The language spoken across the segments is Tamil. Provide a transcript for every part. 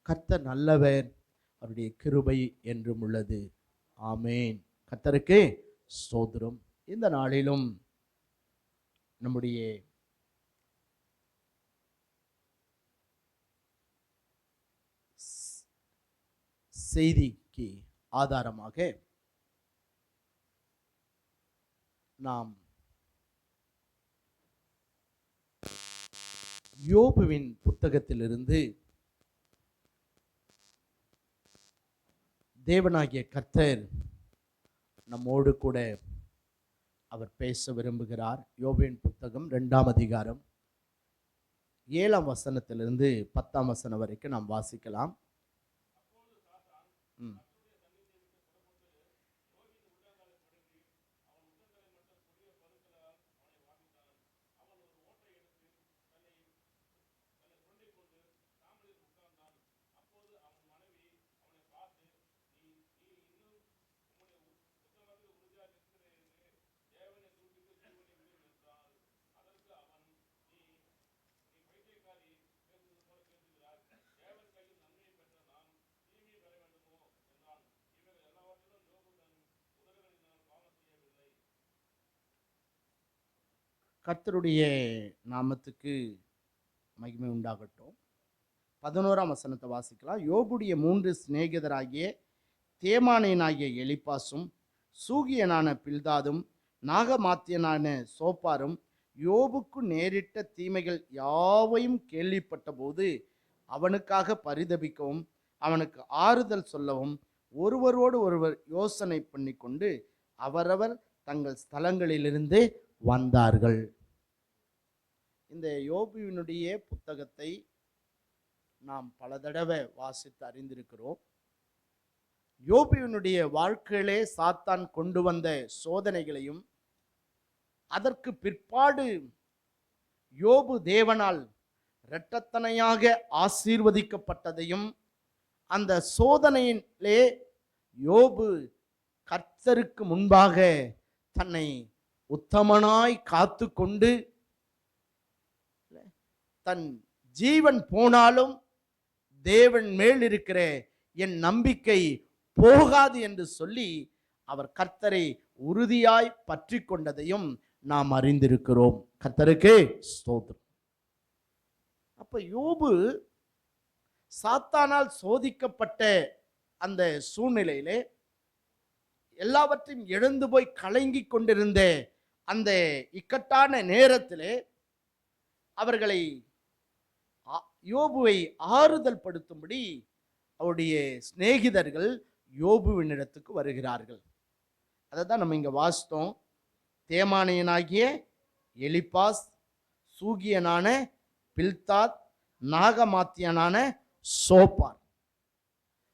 கர்த்தர் நல்லவர், அவருடைய கிருபை என்றும் உள்ளது. ஆமேன். கர்த்தருக்கு ஸ்தோத்திரம். இந்த நாளிலும் நம்முடைய செய்திக்கு ஆதாரமாக நாம் யோபுவின் புத்தகத்திலிருந்து தேவனாகிய கர்த்தர் நம்மோடு கூட அவர் பேச விரும்புகிறார். யோபுவின் புத்தகம் 2ஆம் அதிகாரம் 7ஆம் வசனத்திலிருந்து 10ஆம் வசனம் வரைக்கும் நாம் வாசிக்கலாம். கர்த்தருடைய நாமத்துக்கு மகிமை உண்டாகட்டும். 11ஆம் வசனத்தை வாசிக்கலாம். யோபுடைய 3 சிநேகிதராகிய தேமானியனாகிய எலிப்பாசும், சூகியனான பில்தாதும், நாகமாத்தியனான சோப்பாரும் யோபுக்கு நேரிட்ட தீமைகள் யாவையும் கேள்விப்பட்ட போது அவனுக்காக பரிதபிக்கவும் அவனுக்கு ஆறுதல் சொல்லவும் ஒருவரோடு ஒருவர் யோசனை பண்ணி கொண்டு அவரவர் தங்கள் ஸ்தலங்களிலிருந்து வந்தார்கள். இந்த யோபுவினுடைய புத்தகத்தை நாம் பல தடவை வாசித்து அறிந்திருக்கிறோம். யோபுவினுடைய வாழ்க்கையிலே சாத்தான் கொண்டு வந்த சோதனைகளையும் அதற்கு பிற்பாடு யோபு தேவனால் இரட்டத்தனையாக ஆசீர்வதிக்கப்பட்டதையும், அந்த சோதனையிலே யோபு கர்த்தருக்கு முன்பாக தன்னை உத்தமனாய் காத்து கொண்டு தன் ஜீவன் போனாலும் தேவன் மேல் இருக்கிற என் நம்பிக்கை போகாது என்று சொல்லி அவர் கர்த்தரை உறுதியாய் பற்றி கொண்டதையும் நாம் அறிந்திருக்கிறோம். கர்த்தருக்கு ஸ்தோத்திரம். அப்ப யோபு சாத்தானால் சோதிக்கப்பட்ட அந்த சூழ்நிலையிலே எல்லாவற்றையும் எழுந்து போய் கலங்கி கொண்டிருந்த அந்த இக்கட்டான நேரத்திலே அவர்களை யோபுவை ஆறுதல் படுத்தும்படி அவருடைய சிநேகிதர்கள் யோபுவினிடத்துக்கு வருகிறார்கள். அதை தான் நம்ம இங்கே வாசித்தோம். தேமானியனாகிய எலிப்பாஸ், சூகியனான பில்தாத், நாகமாத்தியனான சோப்பார்,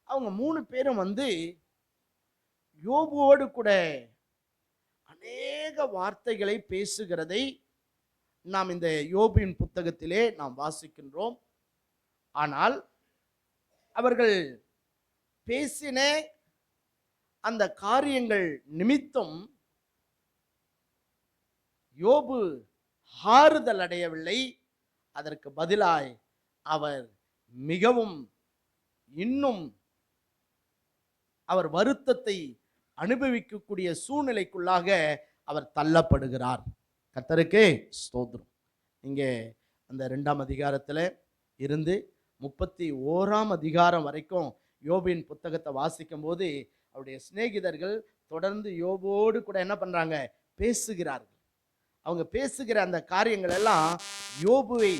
அவங்க 3 பேரும் வந்து யோபுவோடு கூட அநேக வார்த்தைகளை பேசுகிறதை நாம் இந்த யோபுவின் புத்தகத்திலே நாம் வாசிக்கின்றோம். ஆனால் அவர்கள் பேசின அந்த காரியங்கள் நிமித்தம் யோபு ஆறுதல் அடையவில்லை. அதற்கு பதிலாய் அவர் மிகவும் இன்னும் அவர் வருத்தத்தை அனுபவிக்கக்கூடிய சூழ்நிலைக்குள்ளாக அவர் தள்ளப்படுகிறார். கர்த்தருக்கே ஸ்தோத்திரம். இங்கே அந்த 2ஆம் அதிகாரத்தில் இருந்து 31ஆம் அதிகாரம் வரைக்கும் யோபுவின் புத்தகத்தை வாசிக்கும் போது அவருடைய சிநேகிதர்கள் தொடர்ந்து யோபோடு கூட என்ன பண்றாங்க, பேசுகிறார்கள். அவங்க பேசுகிற அந்த காரியங்கள் எல்லாம் யோபுவை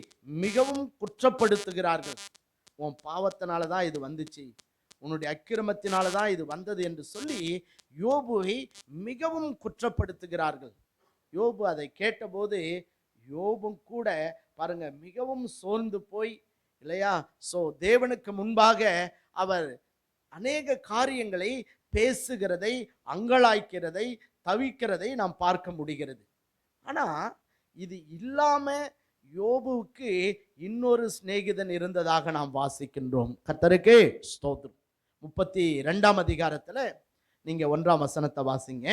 மிகவும் குற்றப்படுத்துகிறார்கள். உன் பாவத்தினால தான் இது வந்துச்சு, உன்னுடைய அக்கிரமத்தினால தான் இது வந்தது என்று சொல்லி யோபுவை மிகவும் குற்றப்படுத்துகிறார்கள். யோபு அதை கேட்டபோது யோபும் கூட பாருங்க மிகவும் சோர்ந்து போய் இல்லையா, தேவனுக்கு முன்பாக அவர் அநேக காரியங்களை பேசுகிறதை, அங்கலாய்க்கிறதை, தவிக்கிறதை நாம் பார்க்க முடிகிறது. ஆனா இது இல்லாம யோபுவுக்கு இன்னொரு சிநேகிதன் இருந்ததாக நாம் வாசிக்கின்றோம். கர்த்தருக்கே ஸ்தோத்திரம். 32ஆம் அதிகாரத்துல நீங்க 1ஆம் வசனத்தை வாசிங்க.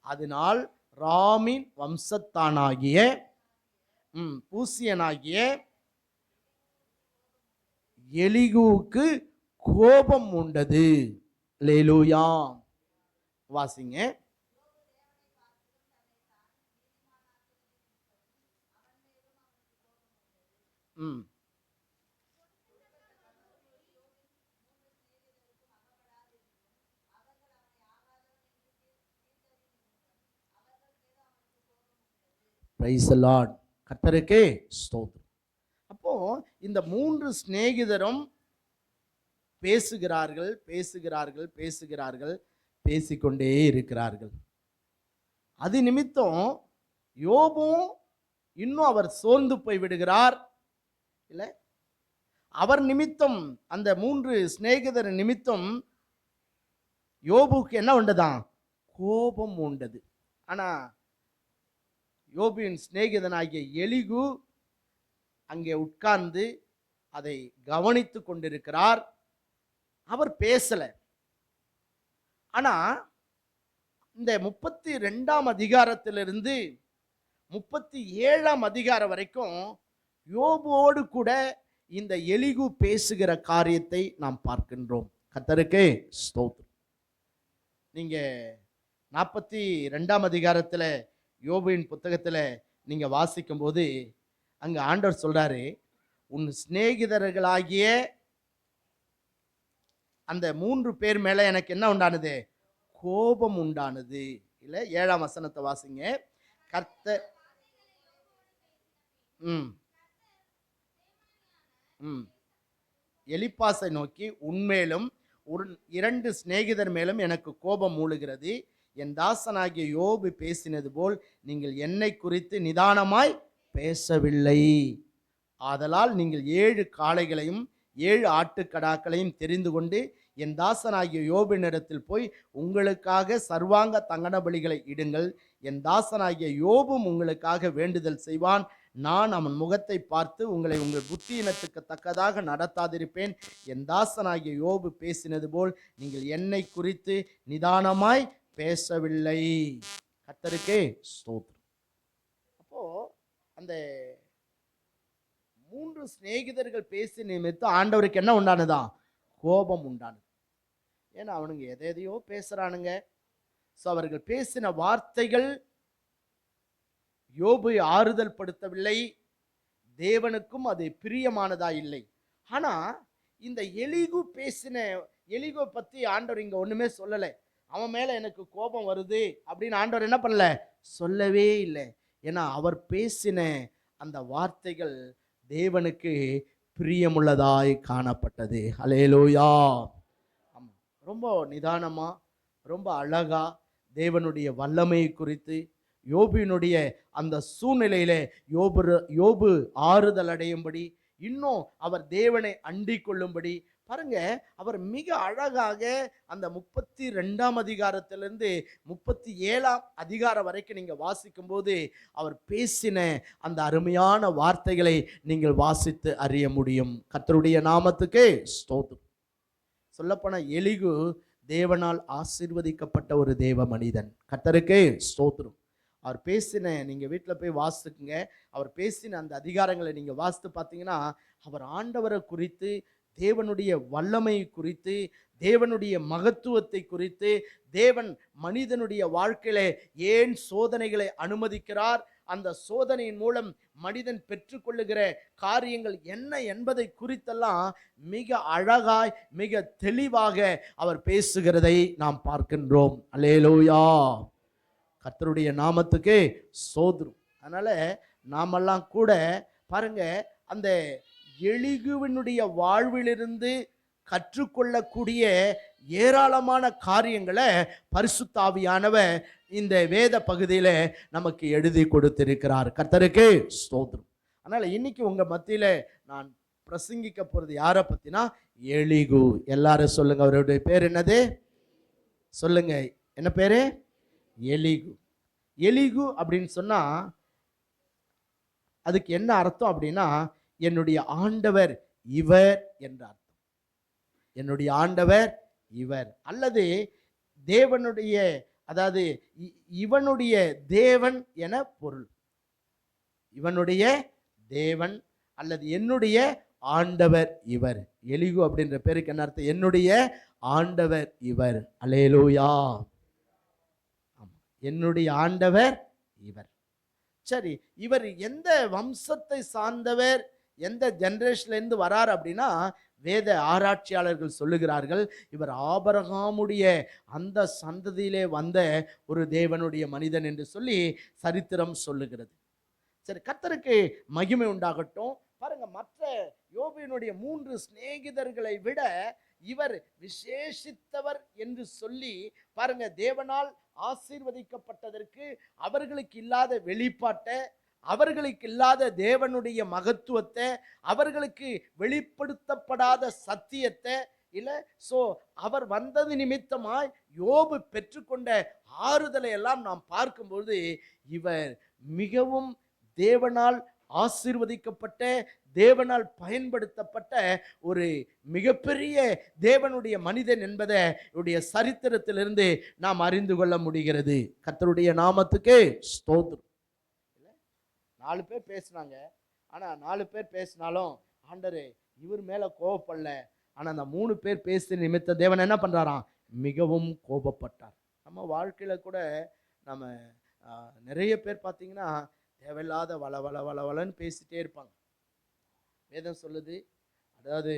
அதனால் ராமின் வம்சத்தானாகிய பூசியனாகிய எலிகூவுக்கு கோபம் உண்டது. அல்லேலூயா. வாசிங்க. Praise the Lord. கர்த்தருக்கே ஸ்தோத்திரம். அப்போ இந்த 3 சிநேகிதரும் பேசுகிறார்கள் பேசுகிறார்கள் பேசுகிறார்கள் பேசிக்கொண்டே இருக்கிறார்கள். அது நிமித்தம் யோபும் இன்னும் அவர் சோர்ந்து போய் விடுகிறார். இல்லை, அவர் நிமித்தம், அந்த 3 சிநேகிதர் நிமித்தம் யோபுக்கு என்ன உண்டதான்? கோபம் உண்டது. ஆனா யோபுவின் சிநேகிதனாகிய எலிகு அங்கே உட்கார்ந்து அதை கவனித்து கொண்டிருக்கிறார். அவர் பேசல. ஆனா இந்த 32ஆம் அதிகாரத்திலிருந்து 37ஆம் அதிகாரம் வரைக்கும் யோபுவோடு கூட இந்த எலிகு பேசுகிற காரியத்தை நாம் பார்க்கின்றோம். கர்த்தருக்கே ஸ்தோத்திரம். நீங்க 42ஆம் அதிகாரத்தில் யோபுவின் புத்தகத்தில் நீங்க வாசிக்கும் போது அங்க ஆண்டவர் சொல்றாரு, உன் சிநேகிதர்களாகிய அந்த 3 பேர் மேல எனக்கு என்ன உண்டானது? கோபம் உண்டானது. இல்ல, 7ஆம் வசனத்தை வாசிங்க. கர்த்தர் எலிப்பாசை நோக்கி, உன்மேலும் 2 சிநேகிதர் மேலும் எனக்கு கோபம் மூளுகிறது. என் தாசனாகிய யோபு பேசினது போல் நீங்கள் என்னை குறித்து நிதானமாய் பேசவில்லை. ஆதலால் நீங்கள் 7 காளைகளையும் 7 ஆட்டுக்கடாக்களையும் தெரிந்து கொண்டு என் தாசனாகிய யோபினிடத்தில் போய் உங்களுக்காக சர்வாங்க தகன பலிகளை இடுங்கள். என் தாசனாகிய யோபும் உங்களுக்காக வேண்டுதல் செய்வான். நான் அவன் முகத்தை பார்த்து உங்களை உங்கள் புத்தியினத்துக்கு தக்கதாக நடத்தாதிருப்பேன். என் தாசனாகிய யோபு பேசினது போல் நீங்கள் என்னை குறித்து நிதானமாய் பேசவில்லை. கர்த்தருக்கே ஸ்தோத்திரம். அப்போ அந்த 3 சிநேகிதர்கள் பேசி நிமித்தம் ஆண்டவருக்கு என்ன உண்டானதா? கோபம் உண்டானது. ஏன்னா அவனுங்க எதையோ பேசுறானுங்க. ஸோ அவர்கள் பேசின வார்த்தைகள் யோபை ஆறுதல் படுத்தவில்லை. தேவனுக்கும் அது பிரியமானதா இல்லை. ஆனா இந்த எலிகு பத்தி ஆண்டவர் இங்க ஒண்ணுமே சொல்லலை. அவன் மேல எனக்கு கோபம் வருது அப்படின்னு ஆண்டவர் என்ன பண்ணல, சொல்லவே இல்லை. ஏன்னா அவர் பேசின அந்த வார்த்தைகள் தேவனுக்கு பிரியமுள்ளதாய் காணப்பட்டது. அல்லேலூயா. ஆமாம், ரொம்ப நிதானமா, ரொம்ப அழகா தேவனுடைய வல்லமை குறித்து, யோபுவினுடைய அந்த சூழ்நிலையில யோபு ஆறுதல் அடையும்படி, இன்னும் அவர் தேவனை அண்டிக் கொள்ளும்படி பாருங்க, அவர் மிக அழகாக அந்த 32ஆம் அதிகாரத்திலிருந்து 37ஆம் அதிகாரம் வரைக்கும் நீங்க வாசிக்கும் போது அவர் பேசின அந்த அருமையான வார்த்தைகளை நீங்கள் வாசித்து அறிய முடியும். கர்த்தருடைய நாமத்துக்கே ஸ்தோத்திரம். சொல்லப்போன எலிகு தேவனால் ஆசீர்வதிக்கப்பட்ட ஒரு தேவ மனிதன். கர்த்தருக்கே ஸ்தோத்திரம். அவர் பேசின, நீங்க வீட்டில் போய் வாசிக்குங்க, அவர் பேசின அந்த அதிகாரங்களை நீங்க வாசித்து பார்த்தீங்கன்னா அவர் ஆண்டவரை குறித்து, தேவனுடைய வல்லமை குறித்து, தேவனுடைய மகத்துவத்தை குறித்து, தேவன் மனிதனுடைய வாழ்க்கையில ஏன் சோதனைகளை அனுமதிக்கிறார், அந்த சோதனையின் மூலம் மனிதன் பெற்றுக்கொள்ளுகிற காரியங்கள் என்ன என்பதை குறித்தெல்லாம் மிக அழகாய் மிக தெளிவாக அவர் பேசுகிறதை நாம் பார்க்கின்றோம். அல்லேலூயா. கர்த்தருடைய நாமத்துக்கே ஸ்தோத்திரம். அதனால நாமெல்லாம் கூட பாருங்க, அந்த எலிகுவினுடைய வாழ்விலிருந்து கற்றுக்கொள்ளக்கூடிய ஏராளமான காரியங்களை பரிசுத்த ஆவியானவர் இந்த வேத பகுதியில நமக்கு எழுதி கொடுத்திருக்கிறார். கர்த்தருக்கே ஸ்தோத்திரம். அதனால இன்னைக்கு உங்க மத்தியில நான் பிரசங்கிக்க போறது யாரை பத்தினா, எலிகு. எல்லாரும் சொல்லுங்க, அவருடைய பேர் என்னது? சொல்லுங்க, என்ன பேரு? எலிகு. எலிகு அப்படின்னு சொன்னா அதுக்கு என்ன அர்த்தம் அப்படின்னா, என்னுடைய ஆண்டவர் இவர் என்ற அர்த்தம். என்னுடைய ஆண்டவர் இவர், அல்லது தேவனுடைய அதாவது இவனுடைய தேவன் என பொருள். இவனுடைய தேவன் அல்லது என்னுடைய ஆண்டவர் இவர். எலிகு அப்படின்ற பேருக்கு என்ன அர்த்தம்? என்னுடைய ஆண்டவர் இவர். அல்லேலூயா. என்னுடைய ஆண்டவர் இவர். சரி, இவர் எந்த வம்சத்தை சார்ந்தவர், எந்த ஜெனரேஷன்ல இருந்து வரார் அப்படின்னா, வேத ஆராய்ச்சியாளர்கள் சொல்லுகிறார்கள் இவர் ஆபிரகாமுடைய அந்த சந்ததியிலே வந்த ஒரு தேவனுடைய மனிதன் என்று சொல்லி சரித்திரம் சொல்லுகிறது. சரி, கர்த்தருக்கு மகிமை உண்டாகட்டும். பாருங்க, மற்ற யோபினுடைய 3 சிநேகிதர்களை விட இவர் விசேஷித்தவர் என்று சொல்லி பாருங்க, தேவனால் ஆசீர்வதிக்கப்பட்டதற்கு அவர்களுக்கு இல்லாத வெளிப்பாட்டை, அவர்களுக்கு இல்லாத தேவனுடைய மகத்துவத்தை, அவர்களுக்கு வெளிப்படுத்தப்படாத சத்தியத்தை இல்லை, ஸோ அவர் வந்தது நிமித்தமாய் யோபு பெற்றுக்கொண்ட ஆறுதலை எல்லாம் நாம் பார்க்கும்போது இவர் மிகவும் தேவனால் ஆசீர்வதிக்கப்பட்ட, தேவனால் பயன்படுத்தப்பட்ட ஒரு மிகப்பெரிய தேவனுடைய மனிதன் என்பதை இவருடைய சரித்திரத்திலிருந்து நாம் அறிந்து கொள்ள முடிகிறது. கர்த்தருடைய நாமத்துக்கு ஸ்தோத்திரம். 4 பேர் பேசினாங்க, ஆனால் 4 பேர் பேசினாலும் ஆண்டவரே இவர் மேலே கோபப்படல. ஆனால் அந்த 3 பேர் பேசி நிமித்த தேவன் என்ன பண்ணுறாராம்? மிகவும் கோபப்பட்டார். நம்ம வாழ்க்கையில் கூட நம்ம நிறைய பேர் பார்த்தீங்கன்னா தேவையில்லாத வளன்னு பேசிட்டே இருப்பாங்க. வேதம் சொல்லுது, அதாவது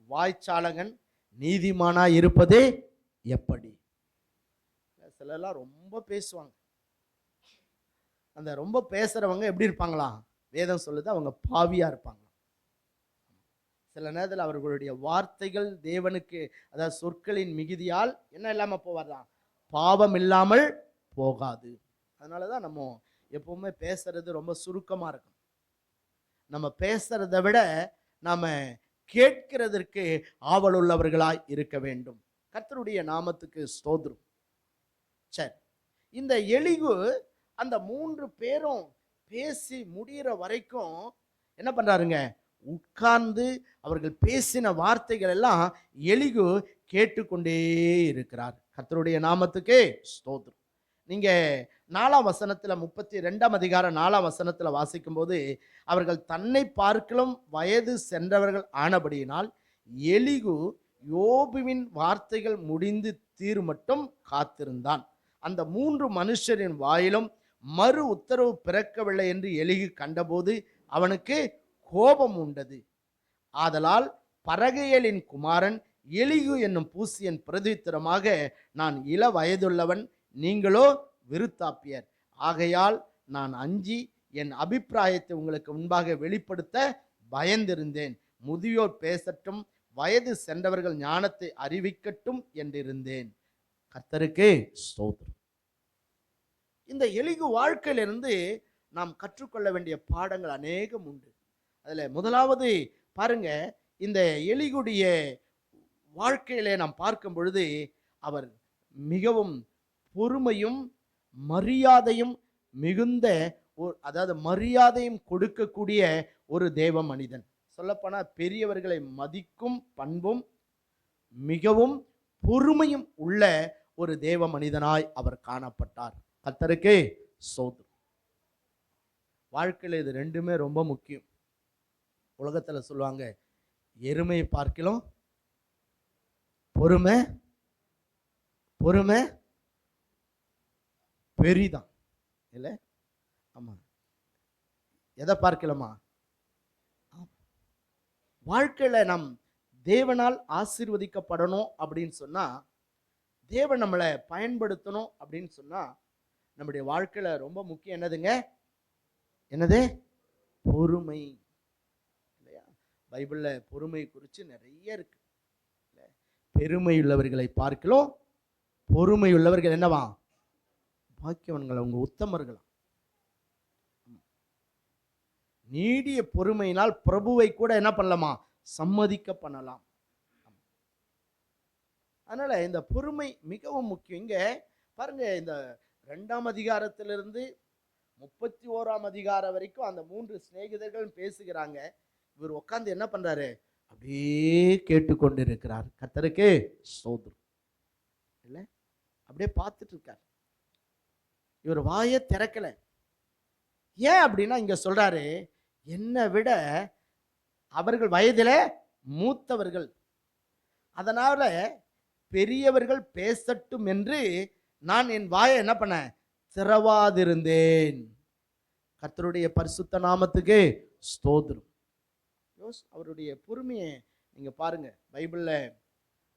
வாய்ச்சாலகன் நீதிமானா இருப்பதே எப்படி. சிலர்லாம் ரொம்ப பேசுவாங்க. அந்த ரொம்ப பேசுறவங்க எப்படி இருப்பாங்களாம்? வேதம் சொல்லுது அவங்க பாவியா இருப்பாங்க. சில நேரத்தில் அவர்களுடைய வார்த்தைகள் தேவனுக்கு, அதாவது சொற்களின் மிகுதியால் என்ன இல்லாமல் போவாதான்? பாவம் இல்லாமல் போகாது. அதனால தான் நம்ம எப்பவுமே பேசுறது ரொம்ப சுருக்கமாக இருக்கும். நம்ம பேசுறதை விட நாம் கேட்கிறதற்கு ஆவல் உள்ளவர்களாய் இருக்க வேண்டும். கர்த்தருடைய நாமத்துக்கு ஸ்தோத்திரம். சரி, இந்த எலிகு அந்த 3 பேரும் பேசி முடிகிற வரைக்கும் என்ன பண்றாருங்க? உட்கார்ந்து அவர்கள் பேசின வார்த்தைகள் எல்லாம் எலிகு கேட்டுக்கொண்டே இருக்கிறார். கர்த்தருடைய நாமத்துக்கு ஸ்தோத்திரம். நீங்க 4ஆம் வசனத்துல 32ஆம் அதிகாரம் 4ஆம் வசனத்துல வாசிக்கும் போது, அவர்கள் தன்னை பார்க்கலும் வயது சென்றவர்கள் ஆனபடியினால் எலிகு யோபுவின் வார்த்தைகள் முடிந்து தீர் மட்டும் காத்திருந்தான். அந்த 3 மனுஷரின் வாயிலும் மறு உத்தரவு பிறக்கவில்லை என்று எலிகு கண்டபோது அவனுக்கு கோபம் உண்டது. ஆதலால் பரகையலின் குமாரன் எலிகு என்னும் பூசியன் பிரதித்திரமாக, நான் இள வயதுள்ளவன், நீங்களோ விருத்தாப்பியர். ஆகையால் நான் அஞ்சி என் அபிப்பிராயத்தை உங்களுக்கு முன்பாக வெளிப்படுத்த பயந்திருந்தேன். முதியோர் பேசட்டும், வயது சென்றவர்கள் ஞானத்தை அறிவிக்கட்டும் என்றிருந்தேன். கர்த்தருக்கு ஸ்தோத்திரம். இந்த எலிகு வாழ்க்கையிலிருந்து நாம் கற்றுக்கொள்ள வேண்டிய பாடங்கள் அநேகம் உண்டு. அதில் முதலாவது பாருங்க, இந்த எலிகுடைய வாழ்க்கையிலே நாம் பார்க்கும் பொழுது அவர் மிகவும் பொறுமையும் மரியாதையும் மிகுந்த, அதாவது மரியாதையும் கொடுக்கக்கூடிய ஒரு தேவ மனிதன். சொல்லப்போனால் பெரியவர்களை மதிக்கும் பண்பும் மிகவும் பொறுமையும் உள்ள ஒரு தேவ மனிதனாய் அவர் காணப்பட்டார். கர்த்தருக்கு ஸ்தோத்திரம். வாழ்க்கையில் இது ரெண்டுமே ரொம்ப முக்கியம். உலகத்தில் சொல்லுவாங்க, எருமையை பார்க்கலாம் பொறுமை பொறுமை பெரிதான் இல்லை? ஆமா, எதை பார்க்கலாமா? வாழ்க்கையில நம் தேவனால் ஆசீர்வதிக்கப்படணும் அப்படின்னு சொன்னா, தேவன் நம்மளை பயன்படுத்தணும் அப்படின்னு சொன்னா, நம்முடைய வாழ்க்கையில ரொம்ப முக்கியம் என்னதுங்க? என்னது? பொறுமை. இல்லையா? பைபிள்ல பொறுமை குறித்து நிறைய இருக்கு. பெருமை உள்ளவர்களை பார்க்கலாம் பொறுமை உள்ளவர்கள் என்னவா? பாக்கியவன்கள், அவங்க உத்தமர்களா. நீடிய பொறுமையினால் பிரபுவை கூட என்ன பண்ணலாமா? சம்மதிக்க பண்ணலாம். அதனால இந்த பொறுமை மிகவும் முக்கியம். இங்க பாருங்க, இந்த 2ஆம் அதிகாரத்திலிருந்து 31ஆம் அதிகாரம் வரைக்கும் அந்த 3 சிநேகிதர்கள் பேசுகிறாங்க. இவர் உட்கார்ந்து என்ன பண்றாரு? அப்படியே கேட்டுக்கொண்டிருக்கிறார். கர்த்தருக்கு ஸ்தோத்திரம். இல்லை, அப்படியே பார்த்துட்டு இருக்கார். இவர் வாயை திறக்கல. ஏன் அப்படின்னா இங்க சொல்றாரு, என்னை விட அவர்கள் வயதில மூத்தவர்கள், அதனால பெரியவர்கள் பேசட்டும் என்று நான் என் வாயை என்ன பண்ண திறவாதிருந்தேன். கர்த்தருடைய பரிசுத்த நாமத்துக்கு ஸ்தோத்திரம். அவருடைய பொறுமையை நீங்க பாருங்க. பைபிள்ல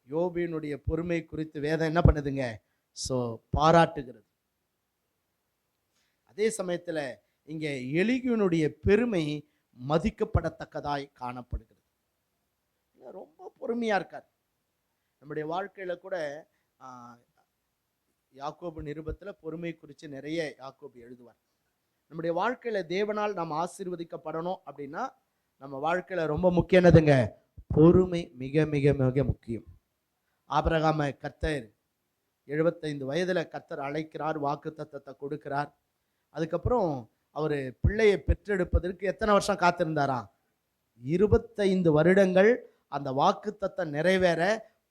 யோபினுடைய பொறுமை குறித்து வேதம் என்ன பண்ணுதுங்க, பாராட்டுகிறது. அதே சமயத்துல இங்க எலிகுவினுடைய பெருமை மதிக்கப்படத்தக்கதாய் காணப்படுகிறது. ரொம்ப பொறுமையா இருக்கார். நம்முடைய வாழ்க்கையில கூட யாக்கோபு நிருபத்துல பொறுமை குறித்து நிறைய யாக்கோபு எழுதுவார். நம்முடைய வாழ்க்கையில தேவனால் நாம் ஆசீர்வதிக்கப்படணும் அப்படின்னா நம்ம வாழ்க்கையில ரொம்ப முக்கியம் என்னதுங்க, பொறுமை மிக மிக மிக முக்கியம். ஆபிரகாமை கர்த்தர் 75 வயதுல கர்த்தர் அழைக்கிறார், வாக்குத்தத்தத்தை கொடுக்கிறார். அதுக்கப்புறம் அவர் பிள்ளையை பெற்றெடுப்பதற்கு எத்தனை வருஷம் காத்திருந்தாராம்? 25 வருடங்கள் அந்த வாக்குத்தத்தம் நிறைவேற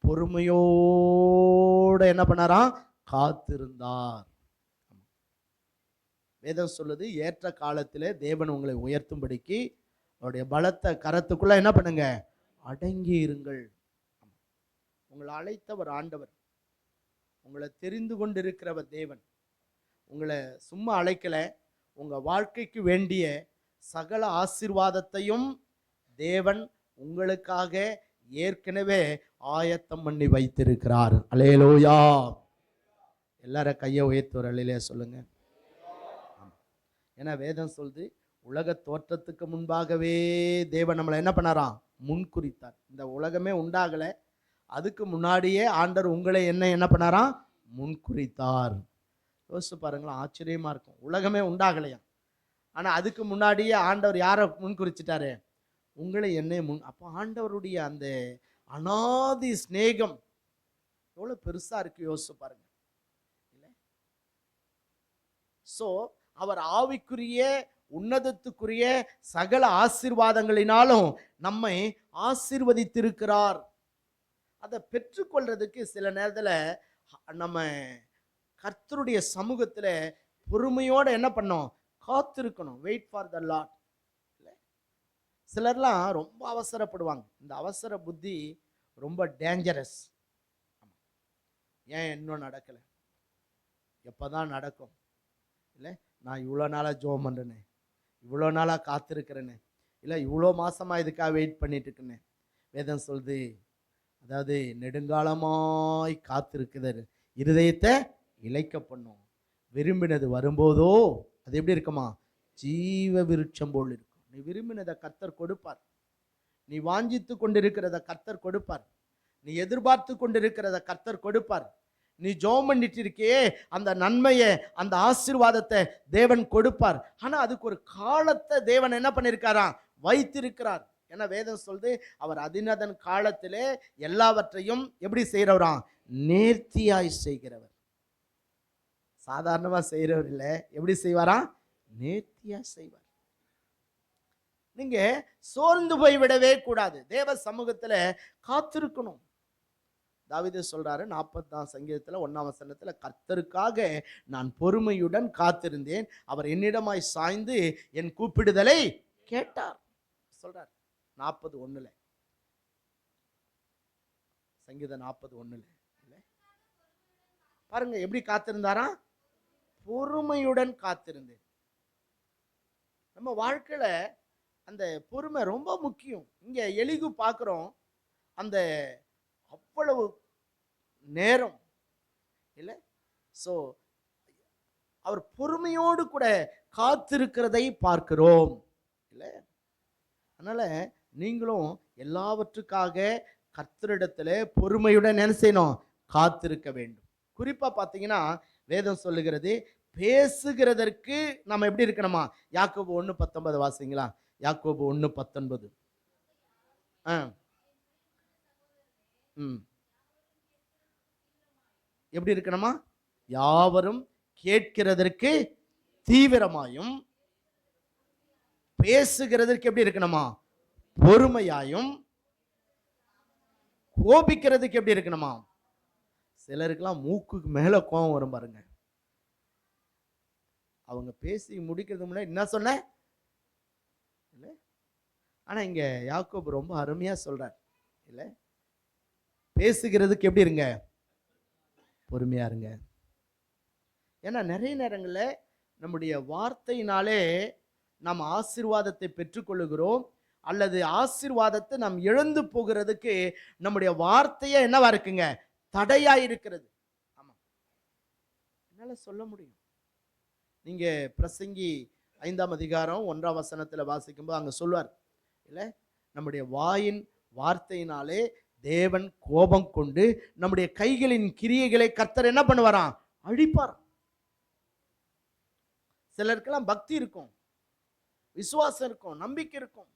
பொறுமையோட என்ன பண்ணாராம், காத்திருந்தார். வேதம் சொல்லுது, ஏற்ற காலத்திலே தேவன் உங்களை உயர்த்தும்படிக்கு அவருடைய பலத்த கரத்துக்குள்ள என்ன பண்ணுங்க, அடங்கி இருங்கள். உங்களை அழைத்தவர் ஆண்டவர், உங்களை தெரிந்து கொண்டிருக்கிறவர் தேவன். உங்களை சும்மா அழைக்கல, உங்க வாழ்க்கைக்கு வேண்டிய சகல ஆசீர்வாதத்தையும் தேவன் உங்களுக்காக ஏற்கனவே ஆயத்தம் பண்ணி வைத்திருக்கிறார். அல்லேலூயா. எல்லாரும் கையை உயர்த்தி ஒரு அல்லேலூயா சொல்லுங்க. ஏன்னா வேதம் சொல்லுது, உலக தோற்றத்துக்கு முன்பாகவே தேவன் நம்மளை என்ன பண்ணாராம், முன்குறித்தார். இந்த உலகமே உண்டாகலை, அதுக்கு முன்னாடியே ஆண்டவர் உங்களை என்ன பண்ணாராம், முன்குறித்தார். யோசிச்சு பாருங்களா, ஆச்சரியமா இருக்கும். உலகமே உண்டாகலையா, ஆனா அதுக்கு முன்னாடியே ஆண்டவர் யாரை முன்குறிச்சிட்டாரு, உங்களை என்னை அப்போ ஆண்டவருடைய அந்த அனாதி சிநேகம் எவ்வளவு பெருசா இருக்கு, யோசிச்சு பாருங்க. இல்லை, அவர் ஆவிக்குரிய உன்னதத்துக்குரிய சகல ஆசீர்வாதங்களினாலும் நம்மை ஆசீர்வதித்திருக்கிறார். அதை பெற்றுக்கொள்றதுக்கு சில நேரத்தில் நம்ம கர்த்தருடைய சமூகத்தில் பொறுமையோடு என்ன பண்ணோம், காத்திருக்கணும். Wait for the Lord. சிலர்லாம் ரொம்ப அவசரப்படுவாங்க. இந்த அவசர புத்தி ரொம்ப டேஞ்சரஸ். ஏன் இன்னும் நடக்கலை, எப்போதான் நடக்கும், இல்லை நான் இவ்வளோ நாளாக ஜோம் பண்ணுறேனே, இவ்வளோ நாளாக காத்திருக்கிறேனே, இல்லை இவ்வளோ மாதமாக இதுக்காக வெயிட் பண்ணிட்டு இருக்கேனே. வேதம் சொல்லுது, அதாவது நெடுங்காலமாய் காத்திருக்குது இருதயத்தை இளைக்க பண்ணும். விரும்பினது வரும்போதோ அது எப்படி இருக்குமா, ஜீவ விருட்சம் போல் இருக்கும். நீ விரும்பினதை கர்த்தர் கொடுப்பார். நீ வாஞ்சித்து கொண்டிருக்கிறத கர்த்தர் கொடுப்பார். நீ எதிர்பார்த்து கொண்டிருக்கிறத கர்த்தர் கொடுப்பார். நீ ஜெபம் பண்ணிட்டு இருக்கியே, அந்த நன்மையை அந்த ஆசீர்வாதத்தை தேவன் கொடுப்பார். ஆனா அதுக்கு ஒரு காலத்தை தேவன் என்ன பண்ணியிருக்காராம், வைத்திருக்கிறார். ஏன்னா வேதம் சொல்லுது, அவர் அதினதன் காலத்திலே எல்லாவற்றையும் எப்படி செய்கிறவராம், நேர்த்தியாய் செய்கிறவர். சாதாரணமா செய்கிறவர் இல்லை, எப்படி செய்வாராம், நேர்த்தியா செய்வார். நீங்க சோர்ந்து போய் விடவே கூடாது, தேவ சமூகத்துல காத்திருக்கணும். தாவீது சொல்றாரு 40ஆம் சங்கீதத்துல 1ஆம் வசனத்துல, கர்த்தருக்காக நான் பொறுமையுடன் காத்திருந்தேன், அவர் என்னிடமாய் சாய்ந்து என் கூப்பிடுதலை கேட்டார் சொல்றார். 40:1 சங்கீதம் 40:1 பாருங்க எப்படி காத்திருந்தாரா, பொறுமையுடன் காத்திருந்தேன். நம்ம வாழ்க்கையில அந்த பொறுமை ரொம்ப முக்கியம். இங்க எலிகு பார்க்கிறோம், அந்த அவ்வளவு நேரம் இல்லை, அவர் பொறுமையோடு கூட காத்திருக்கிறதை பார்க்கிறோம் இல்லை. அதனால நீங்களும் எல்லாவற்றுக்காக கர்த்தரிடத்துல பொறுமையுடன் என்ன செய்யணும், காத்திருக்க வேண்டும். குறிப்பா பார்த்தீங்கன்னா வேதம் சொல்லுகிறது, பேசுகிறதற்கு நம்ம எப்படி இருக்கணுமா. யாக்கோபு 1:19 வாசிங்களா. யாக்கோபு 1:19. எப்படி இருக்கணுமா, யாவரும் கேட்கிறதற்கு தீவிரமாயும் பேசுகிறதற்கு எப்படி இருக்கணுமா, பொறுமையாயும் கோபிக்கிறதுக்கு எப்படி இருக்கணுமா, சிலருக்கெல்லாம் மூக்குக்கு மேல கோபம் வரும் பாருங்க. அவங்க பேசி முடிக்கிறது முன்னாடி என்ன சொன்ன இல்ல. ஆனா இங்க யாக்கோபு ரொம்ப அருமையா சொல்றார் இல்ல, பேசுகிறதுக்கு எப்படி இருங்க, பொறுமையா இருங்க. ஏன்னா நிறைய நேரங்களில் நம்முடைய வார்த்தையினாலே நாம் ஆசீர்வாதத்தை பெற்றுக்கொள்ளுகிறோம், அல்லது ஆசீர்வாதத்தை நாம் இழந்து போகிறதுக்கு நம்முடைய வார்த்தையே என்னவா இருக்குங்க, தடையா இருக்கிறது. ஆமா, என்னால சொல்ல முடியும். நீங்க பிரசங்கி 5ஆம் அதிகாரம் 1ஆம் வசனத்துல வாசிக்கும்போது அங்க சொல்வார் இல்ல, நம்முடைய வாயின் வார்த்தையினாலே தேவன் கோபம் கொண்டு நம்முடைய கைகளின் கிரியைகளை கர்த்தர் என்ன பண்ணுவாராம், அழிப்பார். சிலருக்கெல்லாம் பக்தி இருக்கும், விசுவாசம் இருக்கும், நம்பிக்கை இருக்கும்.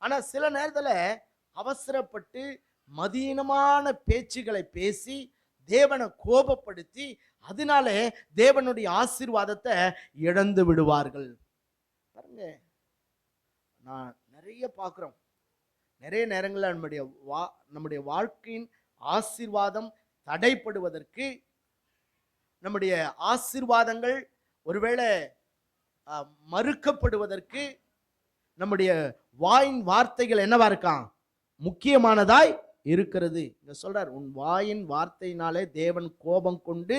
ஆனா சில நேரத்துல அவசரப்பட்டு மதீனமான பேச்சுகளை பேசி தேவனை கோபப்படுத்தி அதனால தேவனுடைய ஆசீர்வாதத்தை இழந்து விடுவார்கள். பாருங்க, நான் நிறைய பார்க்கிறோம். நிறைய நேரங்களில் நம்முடைய வாழ்க்கையின் ஆசீர்வாதம் தடைப்படுவதற்கு, நம்முடைய ஆசீர்வாதங்கள் ஒருவேளை மறுக்கப்படுவதற்கு நம்முடைய வாயின் வார்த்தைகள் என்னவா இருக்கான், முக்கியமானதாய் இருக்கிறது. இங்க சொல்றார், உன் வாயின் வார்த்தையினாலே தேவன் கோபம் கொண்டு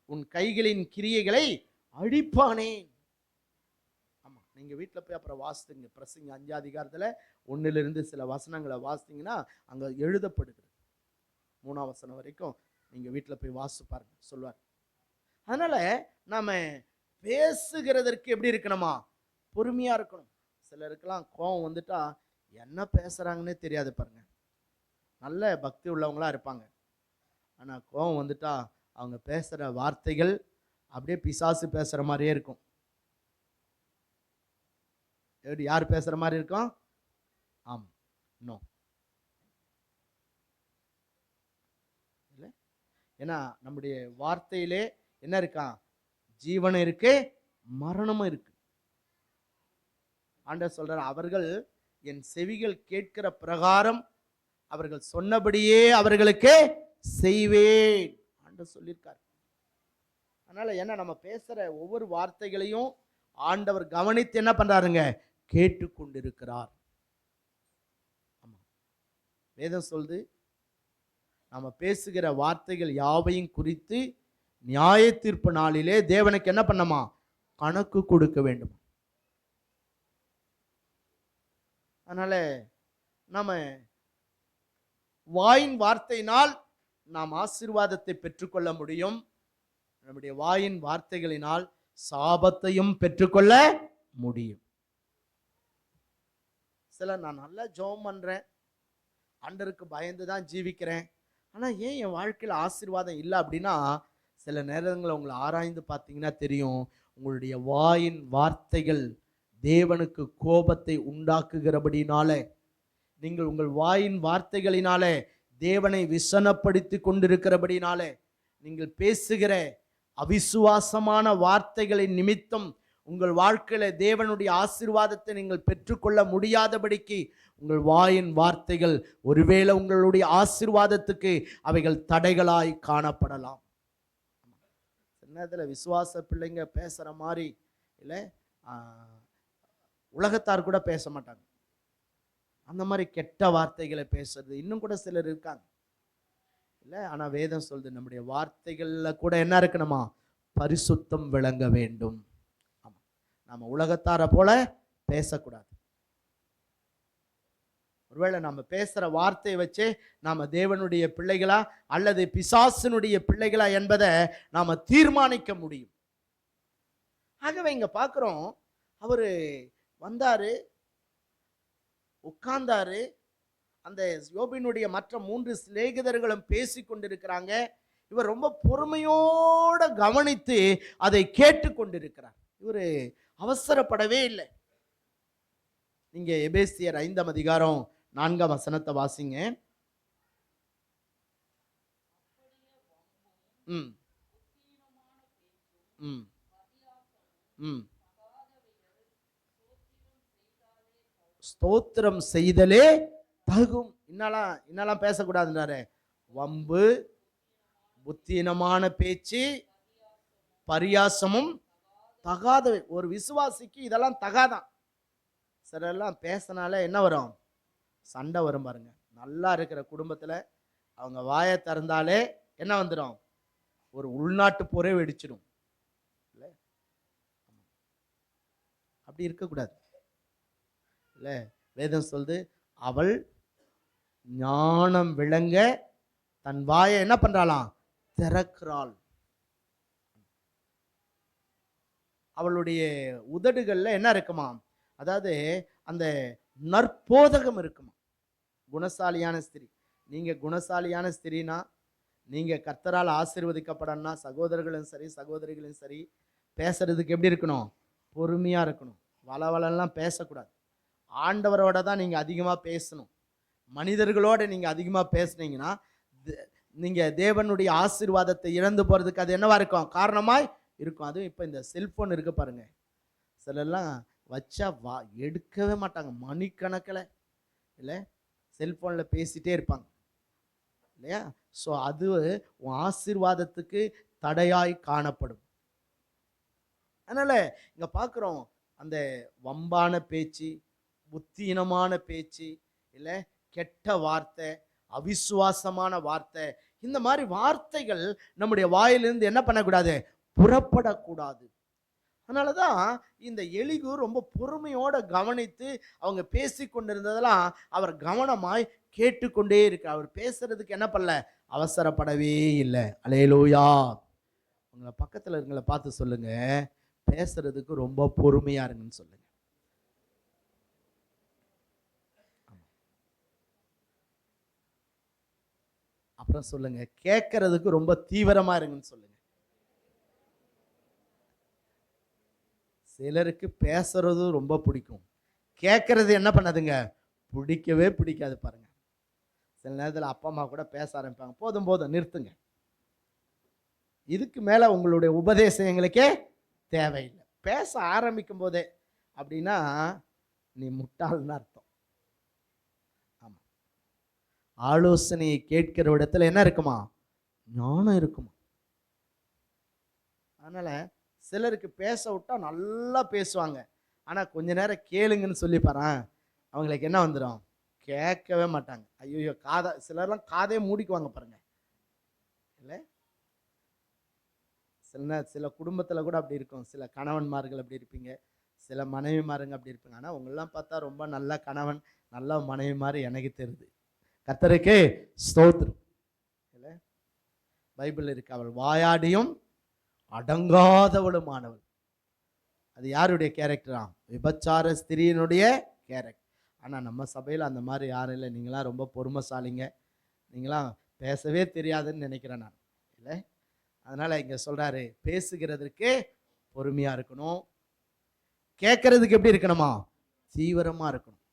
உன் கைகளின் கிரியைகளை அழிப்பானே. ஆமா, நீங்க வீட்டுல போய் அப்புறம் வாசித்துங்க. பிரசங்கி 5ஆம் அதிகாரத்துல 1லிருந்து சில வசனங்களை வாசித்தீங்கன்னா அங்க எழுதப்படுகிறது. 3ஆம் வசனம் வரைக்கும் நீங்க வீட்டுல போய் வாசிச்சு பாருங்க, சொல்வார். அதனால நாம பேசுகிறதற்கு எப்படி இருக்கணுமா, பொறுமையா இருக்கணும். சிலருக்கெல்லாம் கோபம் வந்துட்டா என்ன பேசுறாங்கன்னே தெரியாது பாருங்க. நல்ல பக்தி உள்ளவங்களா இருப்பாங்க, ஆனா கோபம் வந்துட்டா அவங்க பேசுற வார்த்தைகள் அப்படியே பிசாசு பேசுற மாதிரியே இருக்கும். எப்படி, யார் பேசுற மாதிரி இருக்கும்? ஆமா, நோ இல்லை. ஏன்னா நம்முடைய வார்த்தையிலே என்ன இருக்கான், ஜீவனும் இருக்கு, மரணமும் இருக்கு. ஆண்டவர் சொல்றார், அவர்கள் என் செவிகள் கேட்கிற பிரகாரம் அவர்கள் சொன்னபடியே அவர்களுக்கு செய்வேன் ஆண்டவர் சொல்லியிருக்கார். அதனால என்ன, நம்ம பேசுற ஒவ்வொரு வார்த்தைகளையும் ஆண்டவர் கவனித்து என்ன பண்றாருங்க, கேட்டுக்கொண்டிருக்கிறார். ஆமா, வேதம் சொல்லுது, நம்ம பேசுகிற வார்த்தைகள் யாவையும் குறித்து நியாய தீர்ப்பு நாளிலே தேவனுக்கு என்ன பண்ணமா, கணக்கு கொடுக்க வேண்டும். அதனால நம்ம வாயின் வார்த்தையினால் நாம் ஆசீர்வாதத்தை பெற்றுக்கொள்ள முடியும், நம்முடைய வாயின் வார்த்தைகளினால் சாபத்தையும் பெற்றுக்கொள்ள முடியும். சில, நான் நல்லா ஜெபம் பண்றேன், ஆண்டவருக்கு பயந்து தான் ஜீவிக்கிறேன், ஆனா ஏன் என் வாழ்க்கையில் ஆசீர்வாதம் இல்லை அப்படின்னா, சில நேரங்களில் உங்களை ஆராய்ந்து பார்த்தீங்கன்னா தெரியும், உங்களுடைய வாயின் வார்த்தைகள் தேவனுக்கு கோபத்தை உண்டாக்குகிறபடினால, நீங்கள் உங்கள் வாயின் வார்த்தைகளினாலே தேவனை விசனப்படுத்தி கொண்டிருக்கிறபடினால, நீங்கள் பேசுகிற அவிசுவாசமான வார்த்தைகளின் நிமித்தம் உங்கள் வாழ்க்கையில தேவனுடைய ஆசீர்வாதத்தை நீங்கள் பெற்றுக்கொள்ள முடியாதபடிக்கு உங்கள் வாயின் வார்த்தைகள் ஒருவேளை உங்களுடைய ஆசீர்வாதத்துக்கு அவைகள் தடைகளாய் காணப்படலாம். சின்னதில் விசுவாச பிள்ளைங்க பேசுகிற மாதிரி இல்லை, உலகத்தார் கூட பேச மாட்டாங்க. அந்த மாதிரி கெட்ட வார்த்தைகளை பேசுறது இன்னும் கூட சிலர் இருக்காங்க இல்லை. ஆனால் வேதம் சொல்லுது, நம்முடைய வார்த்தைகளில் கூட என்ன இருக்கணுமா, பரிசுத்தம் விளங்க வேண்டும். ஆமாம், நம்ம உலகத்தாரை போல பேசக்கூடாது. ஒருவேளை நம்ம பேசுகிற வார்த்தையை வச்சு நாம் தேவனுடைய பிள்ளைகளா அல்லது பிசாசினுடைய பிள்ளைகளா என்பதை நாம் தீர்மானிக்க முடியும். ஆகவே இங்கே பார்க்குறோம், அவர் வந்தார், உட்கார்ந்தாரு, அந்த யோபினுடைய மற்ற 3 சிநேகிதர்களும் பேசி கொண்டிருக்கிறாங்க. இவர் ரொம்ப பொறுமையோட கவனித்து அதை கேட்டு கொண்டிருக்கிறார். இவர் அவசரப்படவே இல்லை. நீங்க எபேசியர் 5ஆம் அதிகாரம் 4ஆம் வசனத்தை வாசிங்க. ம் ம் ம் ஸ்தோத்திரம் செய்தலே தகும். இன்னலாம் பேசக்கூடாதுன்றாரு. வம்பு, புத்தீனமான பேச்சு, பரியாசமும் தகாத. ஒரு விசுவாசிக்கு இதெல்லாம் தகாதான். சிலர்லாம் பேசினாலே என்ன வரும்? சண்டை வரும் பாருங்க. நல்லா இருக்கிற குடும்பத்தில் அவங்க வாயை திறந்தாலே என்ன வந்துடும்? ஒரு உள்நாட்டு போரே வெடிச்சிடும். இல்லை, அப்படி இருக்கக்கூடாது. இல்லை, வேதம் சொல்லுது, அவள் ஞானம் விளங்க தன் வாயை என்ன பண்றாளாம்? திறக்கிறாள். அவளுடைய உதடுகள்ல என்ன இருக்குமா? அதாவது அந்த நற்போதகம் இருக்குமா. குணசாலியான ஸ்திரீ. நீங்க குணசாலியான ஸ்திரீனா, நீங்க கர்த்தரால் ஆசீர்வதிக்கப்படணும்னா, சகோதரர்களும் சரி சகோதரிகளும் சரி, பேசுறதுக்கு எப்படி இருக்கணும்? பொறுமையா இருக்கணும். வளவளெல்லாம் பேசக்கூடாது. ஆண்டவரோட தான் நீங்க அதிகமா பேசணும். மனிதர்களோட நீங்க அதிகமா பேசுனீங்கன்னா நீங்க தேவனுடைய ஆசீர்வாதத்தை இழந்து போறதுக்கு அது என்னவா இருக்கும்? காரணமாய் இருக்கும். அதுவும் இப்போ இந்த செல்போன் இருக்கு பாருங்க. சிலர்லாம் வச்சா எடுக்கவே மாட்டாங்க, மணிக்கணக்கில் இல்லை செல்போனில் பேசிட்டே இருப்பாங்க இல்லையா? ஸோ அது உன் ஆசீர்வாதத்துக்கு தடையாய் காணப்படும். அதனால் இங்கே பார்க்குறோம், அந்த வம்பான பேச்சு, புத்தீனமான பேச்சு, இல்லை கெட்ட வார்த்தை, அவிசுவாசமான வார்த்தை, இந்த மாதிரி வார்த்தைகள் நம்முடைய வாயிலிருந்து என்ன பண்ணக்கூடாது? புறப்படக்கூடாது. அதனால தான் இந்த எலிகு ரொம்ப பொறுமையோட கவனித்து அவங்க பேசி கொண்டிருந்ததெல்லாம் அவர் கவனமாய் கேட்டுக்கொண்டே இருக்கு. அவர் பேசுறதுக்கு என்ன பண்ணல? அவசரப்படவே இல்லை. அல்லேலூயா. உங்களை பக்கத்தில் இருங்களை பார்த்து சொல்லுங்க, பேசுறதுக்கு ரொம்ப பொறுமையா இருங்கன்னு சொல்லுங்க. அப்புறம் சொல்லுங்க, கேட்கறதுக்கு ரொம்ப தீவிரமா இருங்கன்னு சொல்லுங்க. சிலருக்கு பேசுறது ரொம்ப பிடிக்கும், கேட்கறது என்ன பண்ணாதுங்க? பிடிக்கவே பிடிக்காது பாருங்க. சில நேரத்தில் அப்பா அம்மா கூட பேச ஆரம்பிப்பாங்க, போதும் போதும் நிறுத்துங்க, இதுக்கு மேல உங்களுடைய உபதேசம் எங்களுக்கே தேவையில்லை. பேச ஆரம்பிக்கும் போதே அப்படின்னா நீ முட்டாள்னு அர்த்தம். ஆமா, ஆலோசனையை கேட்கிற இடத்துல என்ன இருக்குமா? ஞானம் இருக்குமா. அதனால சிலருக்கு பேச விட்டா நல்லா பேசுவாங்க, ஆனா கொஞ்ச நேரம் கேளுங்கன்னு சொல்லி பாரு, அவங்களுக்கு என்ன வந்துடும்? கேட்கவே மாட்டாங்க. ஐயோ, காதை சிலர்லாம் காதே மூடிக்குவாங்க பாருங்க. இல்லை, சில குடும்பத்தில் கூட அப்படி இருக்கும். சில கணவன்மார்கள் அப்படி இருப்பீங்க, சில மனைவிமாருங்க அப்படி இருப்பீங்க. ஆனால் உங்களெல்லாம் பார்த்தா ரொம்ப நல்ல கணவன் நல்ல மனைவி மாதிரி எனக்கு தெரியுது. கர்த்தருக்கு ஸ்தோத்திரம். இல்லை, பைபிள் இருக்கு, அவள் வாயாடியும் அடங்காதவளுமானவள். அது யாருடைய கேரக்டரா? விபச்சார ஸ்திரீனுடைய கேரக்டர். ஆனால் நம்ம சபையில் அந்த மாதிரி யாரும் இல்லை. நீங்களாம் ரொம்ப பொறுமைசாலிங்க, நீங்களாம் பேசவே தெரியாதுன்னு நினைக்கிறேன் நான். இல்லை, அதனால் இங்கே சொல்கிறாரு, பேசுகிறதுக்கு பொறுமையாக இருக்கணும், கேட்கறதுக்கு எப்படி இருக்கணுமா? தீவிரமாக இருக்கணும்.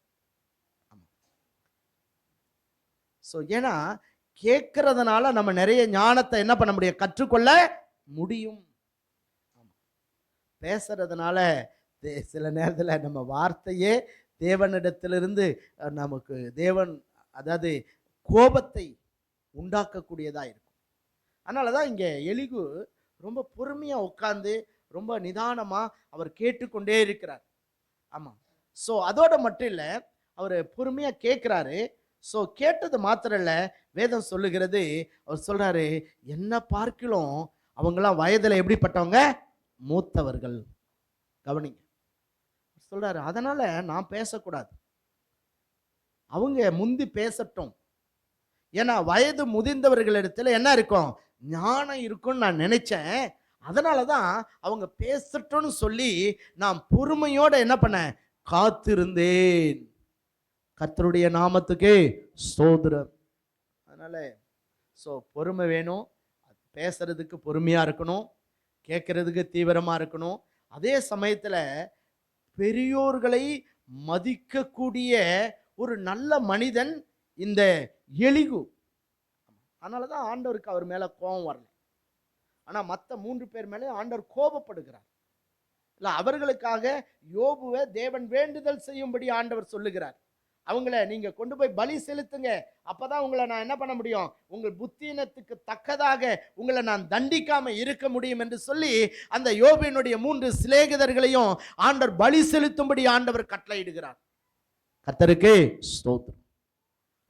ஆமாம். ஸோ ஏன்னா கேட்கறதுனால நம்ம நிறைய ஞானத்தை என்ன பண்ண முடியும்? கற்றுக்கொள்ள முடியும். பேசுறதுனால சில நேரத்தில் நம்ம வார்த்தையே தேவனிடத்திலிருந்து நமக்கு தேவன் அதாவது கோபத்தை உண்டாக்கக்கூடியதாக இருக்கும். அதனால தான் இங்கே எலிகு ரொம்ப பொறுமையாக உட்கார்ந்து ரொம்ப நிதானமாக அவர் கேட்டுக்கொண்டே இருக்கிறார். ஆமாம். ஸோ அதோட மட்டும் இல்லை, அவர் பொறுமையாக கேட்குறாரு. ஸோ கேட்டது மாத்திரம் இல்லை, வேதம் சொல்லுகிறது, அவர் சொல்கிறாரு, என்ன பார்க்கலாம் அவங்களாம் வயதில் எப்படிப்பட்டவங்க? மூத்தவர்கள். கவனிங்க, சொல்றாரு, அதனால நான் பேசக்கூடாது, அவங்க முந்தி பேசட்டும். ஏன்னா வயது முதிர்ந்தவர்களிடத்துல என்ன இருக்கும்? ஞானம் இருக்கும்னு நான் நினைச்சேன். அதனாலதான் அவங்க பேசட்டும்னு சொல்லி நான் பொறுமையோட என்ன பண்ணேன்? காத்திருந்தேன். கர்த்தருடைய நாமத்துக்கு ஸ்தோத்திரம். அதனால பொறுமை வேணும், பேசுறதுக்கு பொறுமையா இருக்கணும், கேட்கறதுக்கு தீவிரமா இருக்கணும். அதே சமயத்துல பெரியோர்களை மதிக்கக்கூடிய ஒரு நல்ல மனிதன் இந்த எலிகு. அதனாலதான் ஆண்டவருக்கு அவர் மேல கோபம் வரல. ஆனா மற்ற 3 பேர் மேலே ஆண்டவர் கோபப்படுகிறார். இல்ல, அவர்களுக்காக யோபுவை தேவன் வேண்டுதல் செய்யும்படி ஆண்டவர் சொல்லுகிறார். அவங்கள நீங்க கொண்டு போய் பலி செலுத்துங்க. அப்பதான் உங்களை நான் என்ன பண்ண முடியும், உங்கள் புத்தீனத்துக்கு தக்கதாக உங்களை நான் தண்டிக்காம இருக்க முடியும் என்று சொல்லி அந்த யோபினுடைய 3 சிநேகிதர்களையும் ஆண்டவர் பலி செலுத்தும்படி ஆண்டவர் கட்டளையிடுகிறார். கர்த்தருக்கு ஸ்தோத்திரம்.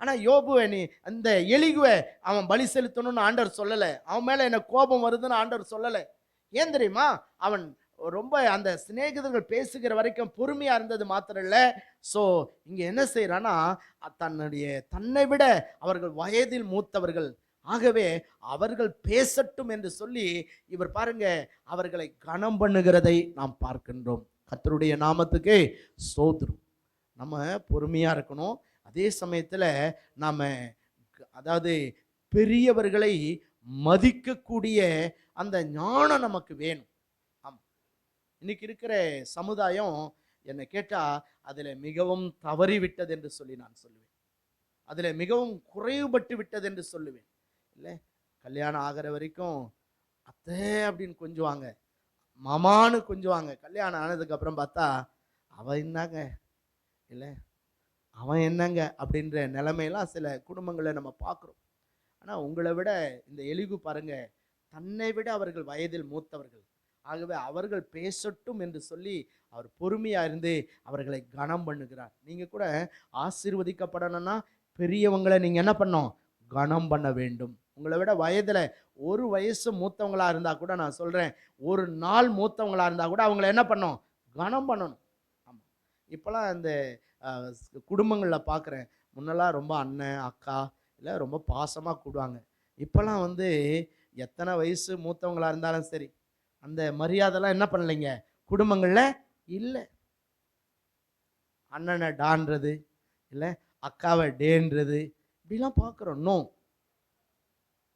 ஆனா யோபுவை நீ அந்த எலிகுவை அவன் பலி செலுத்தணும்னு ஆண்டவர் சொல்லல. அவன் மேல எனக்கு கோபம் வருதுன்னு ஆண்டவர் சொல்லல. ஏன் தெரியுமா, அவன் ரொம்ப அந்த சிநேகிதர்கள் பேசுகிற வரைக்கும் பொறுமையா இருந்தது மாத்திரம் இல்ல. சோ இங்க என்ன செய்யறான்னா, தன்னை விட அவர்கள் வயதில் மூத்தவர்கள், ஆகவே அவர்கள் பேசட்டும் என்று சொல்லி இவர் பாருங்க அவர்களை கனம் பண்ணுகிறதை நாம் பார்க்கின்றோம். கர்த்தருடைய நாமத்துக்கு ஸ்தோத்திரம். நம்ம பொறுமையா இருக்கணும். அதே சமயத்துல நாம அதாவது பெரியவர்களை மதிக்கக்கூடிய அந்த ஞானம் நமக்கு வேணும். இன்னைக்கு இருக்கிற சமுதாயம் என்னை கேட்டா அதுல மிகவும் தவறி விட்டது என்று சொல்லி நான் சொல்லுவேன். அதுல மிகவும் குறைவுபட்டு விட்டது என்று சொல்லுவேன். இல்லை, கல்யாணம் ஆகிற வரைக்கும் அத்தை அப்படின்னு கொஞ்சுவாங்க, மாமான்னு கொஞ்சுவாங்க. கல்யாணம் ஆனதுக்கு அப்புறம் பார்த்தா அவ என்னங்க, இல்லை அவன் என்னங்க அப்படின்ற நிலைமையெல்லாம் சில குடும்பங்களை நம்ம பார்க்குறோம். ஆனால் உங்களை விட இந்த எலிகு பாருங்க, தன்னை விட அவர்கள் வயதில் மூத்தவர்கள், ஆகவே அவர்கள் பேசட்டும் என்று சொல்லி அவர் பொறுமையா இருந்து அவர்களை கனம் பண்ணுகிறார். நீங்க கூட ஆசீர்வதிக்கப்படணும்னா பெரியவங்களை நீங்க என்ன பண்ணணும், கனம் பண்ண வேண்டும். உங்களை விட வயதுல ஒரு வயசு மூத்தவங்களா இருந்தா கூட நான் சொல்றேன், ஒரு நாள் மூத்தவங்களா இருந்தா கூட அவங்கள என்ன பண்ணணும், கனம் பண்ணணும். ஆமா, இப்பெல்லாம் இந்த குடும்பங்களில் பார்க்குறேன், முன்னெல்லாம் ரொம்ப அண்ணன் அக்கா இல்லை ரொம்ப பாசமாக கூடுவாங்க. இப்போல்லாம் வந்து எத்தனை வயசு மூத்தவங்களா இருந்தாலும் சரி அந்த மரியாதைலாம் என்ன பண்ணலைங்க குடும்பங்களில் இல்லை. அண்ணனை டான்றது இல்லை, அக்காவை டேன்றது, இப்படிலாம் பார்க்குறோம். நோ,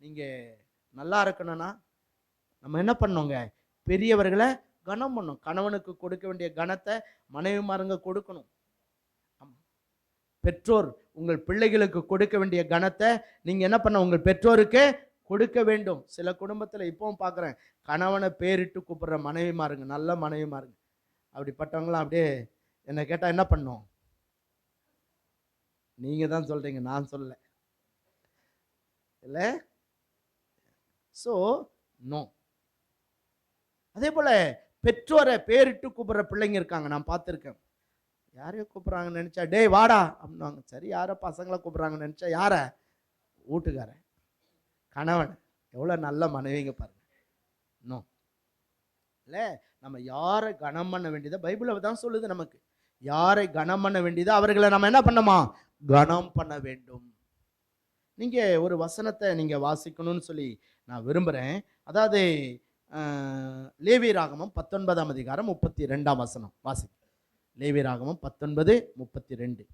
நீங்கள் நல்லா இருக்கணும்னா நம்ம என்ன பண்ணோங்க, பெரியவர்களை கனம் பண்ணணும். கணவனுக்கு கொடுக்க வேண்டிய கனத்தை மனைவிமாருங்க கொடுக்கணும். பெற்றோர் உங்கள் பிள்ளைகளுக்கு கொடுக்க வேண்டிய கனத்தை நீங்க என்ன பண்ண, உங்கள் பெற்றோருக்கு கொடுக்க வேண்டும். சில குடும்பத்தில் இப்பவும் பார்க்குறேன், கணவனை பேரிட்டு கூப்பிடுற மனைவிமாருங்க, நல்ல மனைவிமாருங்க. அப்படிப்பட்டவங்களாம் அப்படியே என்னை கேட்டால் என்ன பண்ணும், நீங்கள் தான் சொல்கிறீங்க, நான் சொல்ல இல்லை. So no. அதே போல் பெற்றோரை பேரிட்டு கூப்பிடுற பிள்ளைங்க இருக்காங்க, நான் பார்த்துருக்கேன். யாரையோ கூப்பிட்றாங்கன்னு நினச்சா டேய் வாடா அப்படின்வாங்க. சரி, யாரோ பசங்களை கூப்பிட்றாங்கன்னு நினச்சா யாரை, வீட்டுக்காரன் கணவன். எவ்வளோ நல்ல மனைவிங்க பாருங்க. நோ இல்லை, நம்ம யாரை கனம் பண்ண வேண்டியதை பைபிளை தான் சொல்லுது நமக்கு. யாரை கனம் பண்ண வேண்டியதோ அவர்களை நம்ம என்ன பண்ணோமா, கனம் பண்ண வேண்டும். நீங்கள் ஒரு வசனத்தை நீங்கள் வாசிக்கணும்னு சொல்லி நான் விரும்புகிறேன். அதாவது லேவியராகமம் 19ஆம் அதிகாரம் 32ஆம் வசனம் வாசி. லேவியராகமம் 19:32.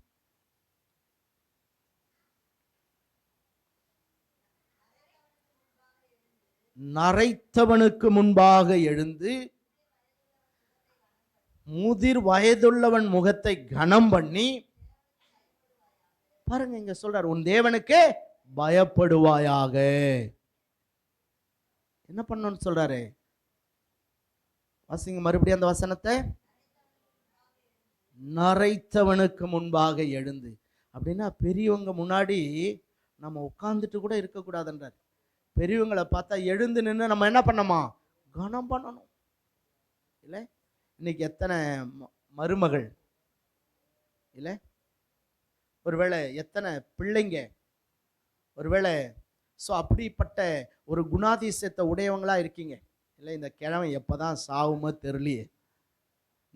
நரைத்தவனுக்கு முன்பாக எழுந்து முதிர் வயதுள்ளவன் முகத்தை கனம் பண்ணி, பாருங்க இங்க சொல்றார், உன் தேவனுக்கு பயப்படுவாயாக. என்ன பண்ணணும்னு சொல்றாரு, வாசிங்க மறுபடியும் அந்த வசனத்தை. நரைத்தவனுக்கு முன்பாக எழுந்து அப்படின்னா பெரியவங்க முன்னாடி நம்ம உட்கார்ந்துட்டு கூட இருக்கக்கூடாதுன்றார். பெரியவங்களை பார்த்தா எழுந்து நின்று நம்ம என்ன பண்ணணுமா, கனம் பண்ணணும். இல்லை, இன்னைக்கு எத்தனை மருமகள் இல்லை, ஒருவேளை எத்தனை பிள்ளைங்க, ஒருவேளை ஸோ அப்படிப்பட்ட ஒரு குணாதிசயத்தை உடையவங்களா இருக்கீங்க. இல்லை, இந்த கிழமை எப்போதான் சாவுமோ தெரியலையே,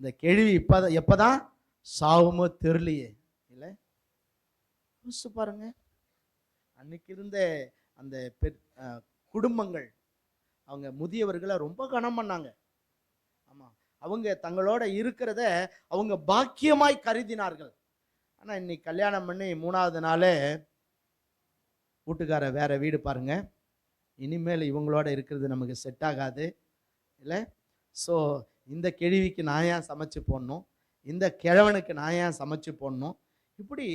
இந்த கேள்வி எப்போதான் சாவுமோ தெரியலையே. இல்லை, யோசிச்சு பாருங்க. அன்னைக்கு இருந்த அந்த குடும்பங்கள் அவங்க முதியவர்களை ரொம்ப கனம் பண்ணாங்க. ஆமாம், அவங்க தங்களோட இருக்கிறத அவங்க பாக்கியமாய் கருதினார்கள். ஆனால் இன்னைக்கு கல்யாணம் பண்ணி 3வது நாள் வீட்டுக்கார வேற வீடு பாருங்க, இனிமேல் இவங்களோட இருக்கிறது நமக்கு செட் ஆகாது. இல்லை, ஸோ இந்த கேள்விக்கு நான் ஏன் சமைச்சு போடணும், இந்த கிழவனுக்கு நான் ஏன் சமைச்சு போடணும், இப்படி